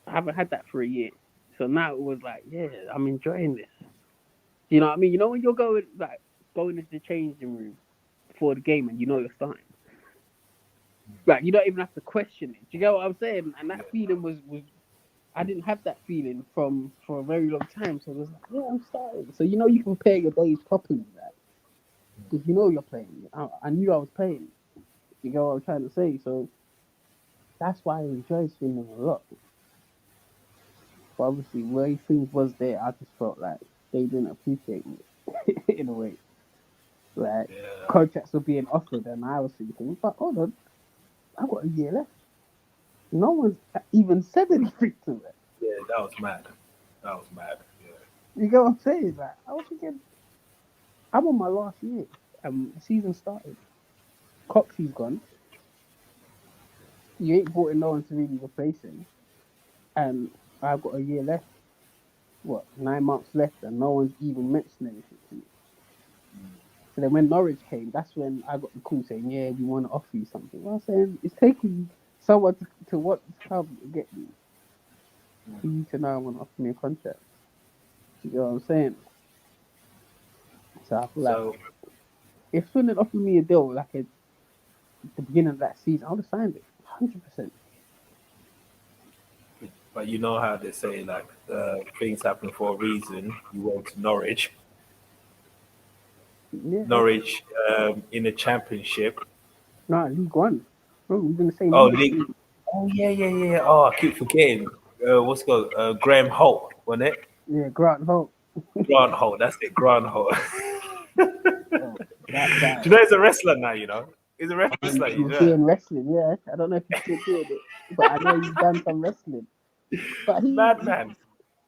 I haven't had that for a year. So now it was like, yeah, I'm enjoying this. You know what I mean? You know when you're going into the changing room before the game and you know you're starting. Like you don't even have to question it. Do you get what I'm saying? And yeah. that feeling was I didn't have that feeling for a very long time. So it was like, yeah, I'm starting. So you know you can play your days properly, like because you know you're playing. I knew I was playing. You get what I'm trying to say? So that's why I enjoy swimming a lot. But obviously, where things was there, I just felt like they didn't appreciate me in a way. Like Yeah, contracts were being offered, and I was thinking, but hold on, I got a year left. No one's even said anything to me. yeah, that was mad. That was mad. Yeah. You get what I'm saying? Like I was thinking, I'm on my last year, and the season started. Coxie's gone. You ain't brought in no one to really replace him, and I've got a year left. What 9 months left, and no one's even mentioned anything to me. So then when Norwich came, that's when I got the call saying, yeah, we want to offer you something. Well, I was saying, it's taking someone to want to come and get me for you to now want to offer me a contract. You know what I'm saying? So I feel like So, if Swindon offered me a deal like at the beginning of that season, I would have signed it 100%. but you know how they say like things happen for a reason. You went to Norwich, Yeah, Norwich in the Championship. no, League One. Bro, we're in the same Oh, league. League. Oh yeah, yeah, yeah, yeah. Oh, I keep forgetting. What's it called? Graham Holt, wasn't it? Yeah, Grant Holt. Grant Holt. That's it. Grant Holt. Oh, that Do guy. you know he's a wrestler now? You know he's a wrestler. He You was know. doing wrestling, yeah. I don't know if he's still doing it, but I know he's done some wrestling. But Madman.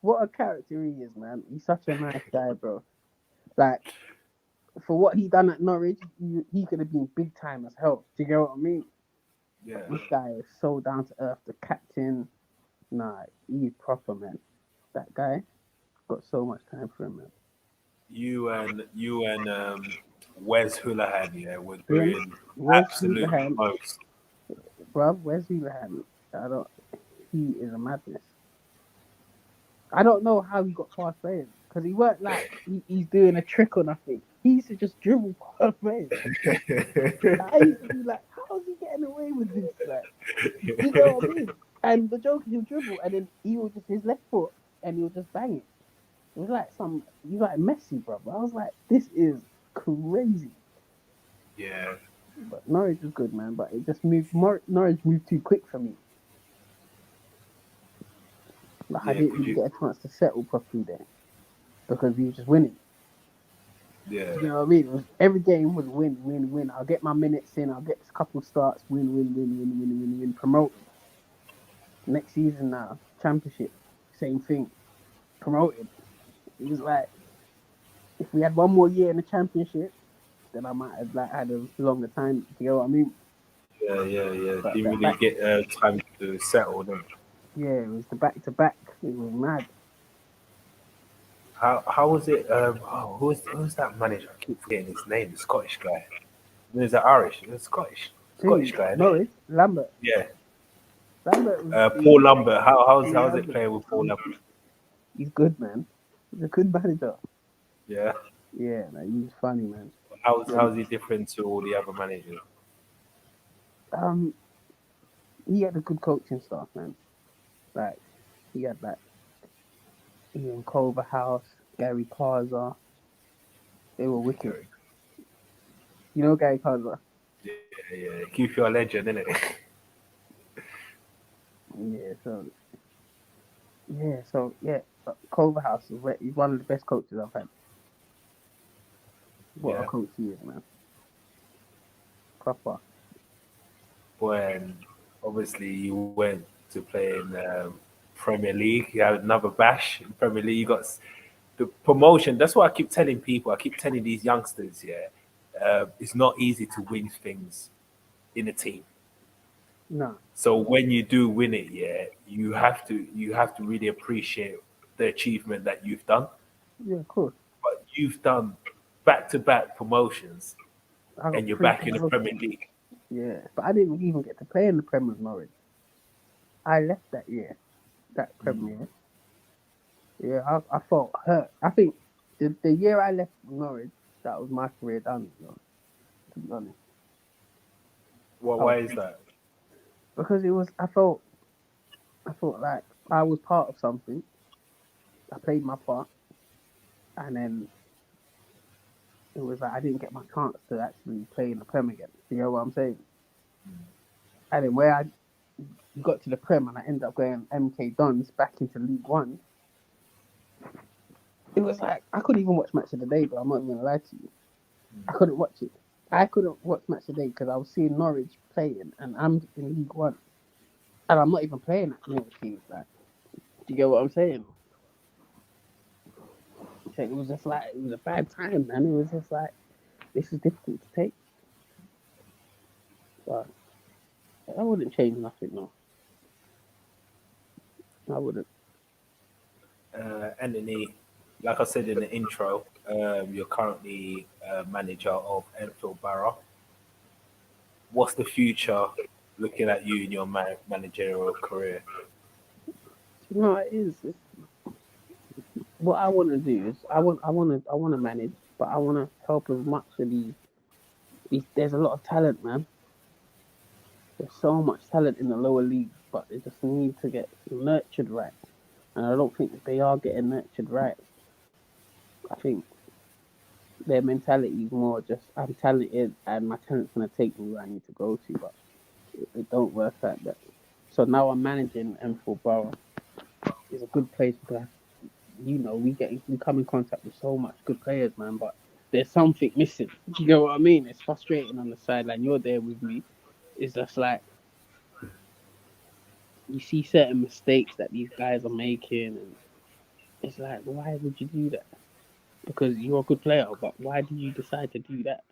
what a character he is, man. He's such a nice guy, bro. Like, for what he done at Norwich, he could have been big time as hell. Do you get what I mean? Yeah. But this guy is so down to earth. The captain, nah, he's proper, man. That guy got so much time for him, man. You and Wes Houlihan, yeah, were Him, doing Wes absolute Houlihan, most. bruv, Wes Houlihan. I don't. He is a madness. I don't know how he got past players because he weren't like he's doing a trick or nothing. He used to just dribble past players. Like, I used to be like, how's he getting away with this? Like, do you know what I mean? And the joke is he'll dribble and then he will just his left foot and he'll just bang it. It was like he's like Messi, bro. I was like, this is crazy. Yeah, But Norwich was good, man. But it just Norwich moved too quick for me. Like I yeah, didn't could really you? get a chance to settle properly there because we were just winning. Yeah, You know what I mean? It was, every game was win, win, win. I'll get my minutes in. I'll get a couple starts. Win, win, win, win, win, win, win. Promoted. Next season now, championship, same thing. Promoted. It was like if we had one more year in the championship, then I might have like had a longer time. Do you know what I mean? yeah, yeah, yeah. But Didn't that really back, get time to settle. Didn't it? yeah, it was the back to back. It was mad. How was it? Oh, who's that manager? I keep forgetting his name. The Scottish guy. Is that Irish? It's Scottish Who? guy, isn't it? Norwich, Lambert. Yeah. Lambert was Paul Lambert. How's it Lambert. playing with Paul Lambert? He's good, man. He's a good manager. Yeah. Yeah, like, he's funny, man. How's he different to all the other managers? Um, he had a good coaching staff, man. Like he had like Ian Culverhouse, Gary Carter. They were wicked. Okay. You know Gary Carter? Yeah, yeah. Keep your legend, innit? Yeah. So Culverhouse he's one of the best coaches I've had. What a Yeah. coach he is, man. Proper. When obviously you went to play in Premier League, you had another bash in Premier League. You got the promotion. That's what I keep telling people. I keep telling these youngsters, yeah, it's not easy to win things in a team. No. So when you do win it, yeah, you have to really appreciate the achievement that you've done. Yeah, of course. But you've done back to back promotions, I got and you're three back in the promotions. Premier League. Yeah, but I didn't even get to play in the Premier with Norwich. I left that year, that Premier. Yeah, I felt hurt. I think the year I left Norwich, that was my career done. You know, to be honest, Well, I why was, is that? because it was. I felt like I was part of something. I played my part, and then it was like I didn't get my chance to actually play in the Prem again. You know what I'm saying? And then where I got to the Prem and I ended up going MK Dons back into League One, it was like I couldn't even watch Match of the Day, but I'm not even gonna lie to you. I couldn't watch it. I couldn't watch Match of the Day because I was seeing Norwich playing and I'm in League One. And I'm not even playing at Norwich teams. Like, do you get what I'm saying? So it was just like it was a bad time, man. It was just like this is difficult to take. But I wouldn't change nothing, no. I wouldn't. Anthony, like I said in the intro, you're currently manager of Enfield Borough. What's the future looking at you in your managerial career? You know, it is. what I want to do is I want to manage, but I want to help as much of these. There's a lot of talent, man. There's so much talent in the lower leagues, but they just need to get nurtured right. And I don't think they are getting nurtured right. I think their mentality is more just I'm talented and my talent's gonna take me where I need to go to, but it don't work like that. So now I'm managing M4 Borough. It's a good place because we come in contact with so much good players, man, but there's something missing. You know what I mean? It's frustrating on the sideline. You're there with me. It's just like you see certain mistakes that these guys are making, and it's like, why would you do that? Because you're a good player, but why did you decide to do that?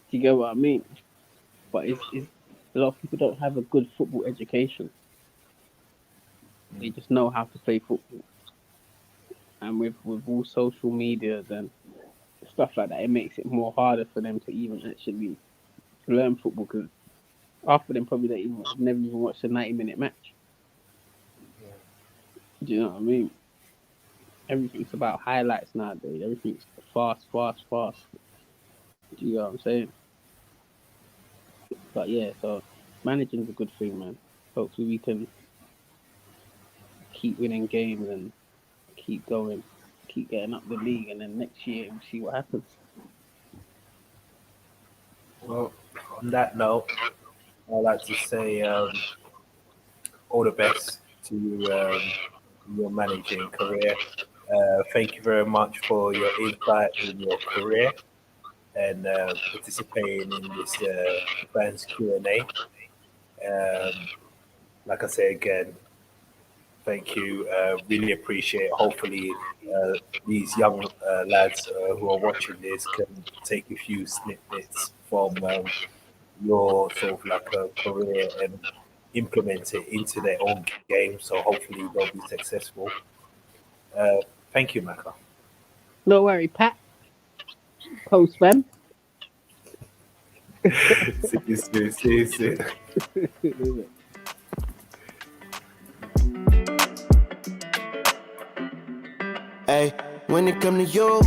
Do you get what I mean? But it's a lot of people don't have a good football education. They just know how to play football, and with all social medias and stuff like that, it makes it more harder for them to even actually learn football. Because half of them probably don't even have never even watched a 90-minute match. Do you know what I mean? Everything's about highlights nowadays. Everything's fast, fast, fast. Do you know what I'm saying? But yeah, so managing's a good thing, man. Hopefully we can keep winning games and keep going, keep getting up the league, and then next year we'll see what happens. Well, on that note, I'd like to say all the best to you, your managing career. Thank you very much for your insight in your career and participating in this fans Q&A. Like I say again, thank you. Really appreciate it. Hopefully, these young lads who are watching this can take a few snippets from your sort of like a career and implement it into their own game. So hopefully they'll be successful. Uh, Thank you, Maka. No worry, Pat. Postman. See you soon. See you soon. Hey, when it come to you,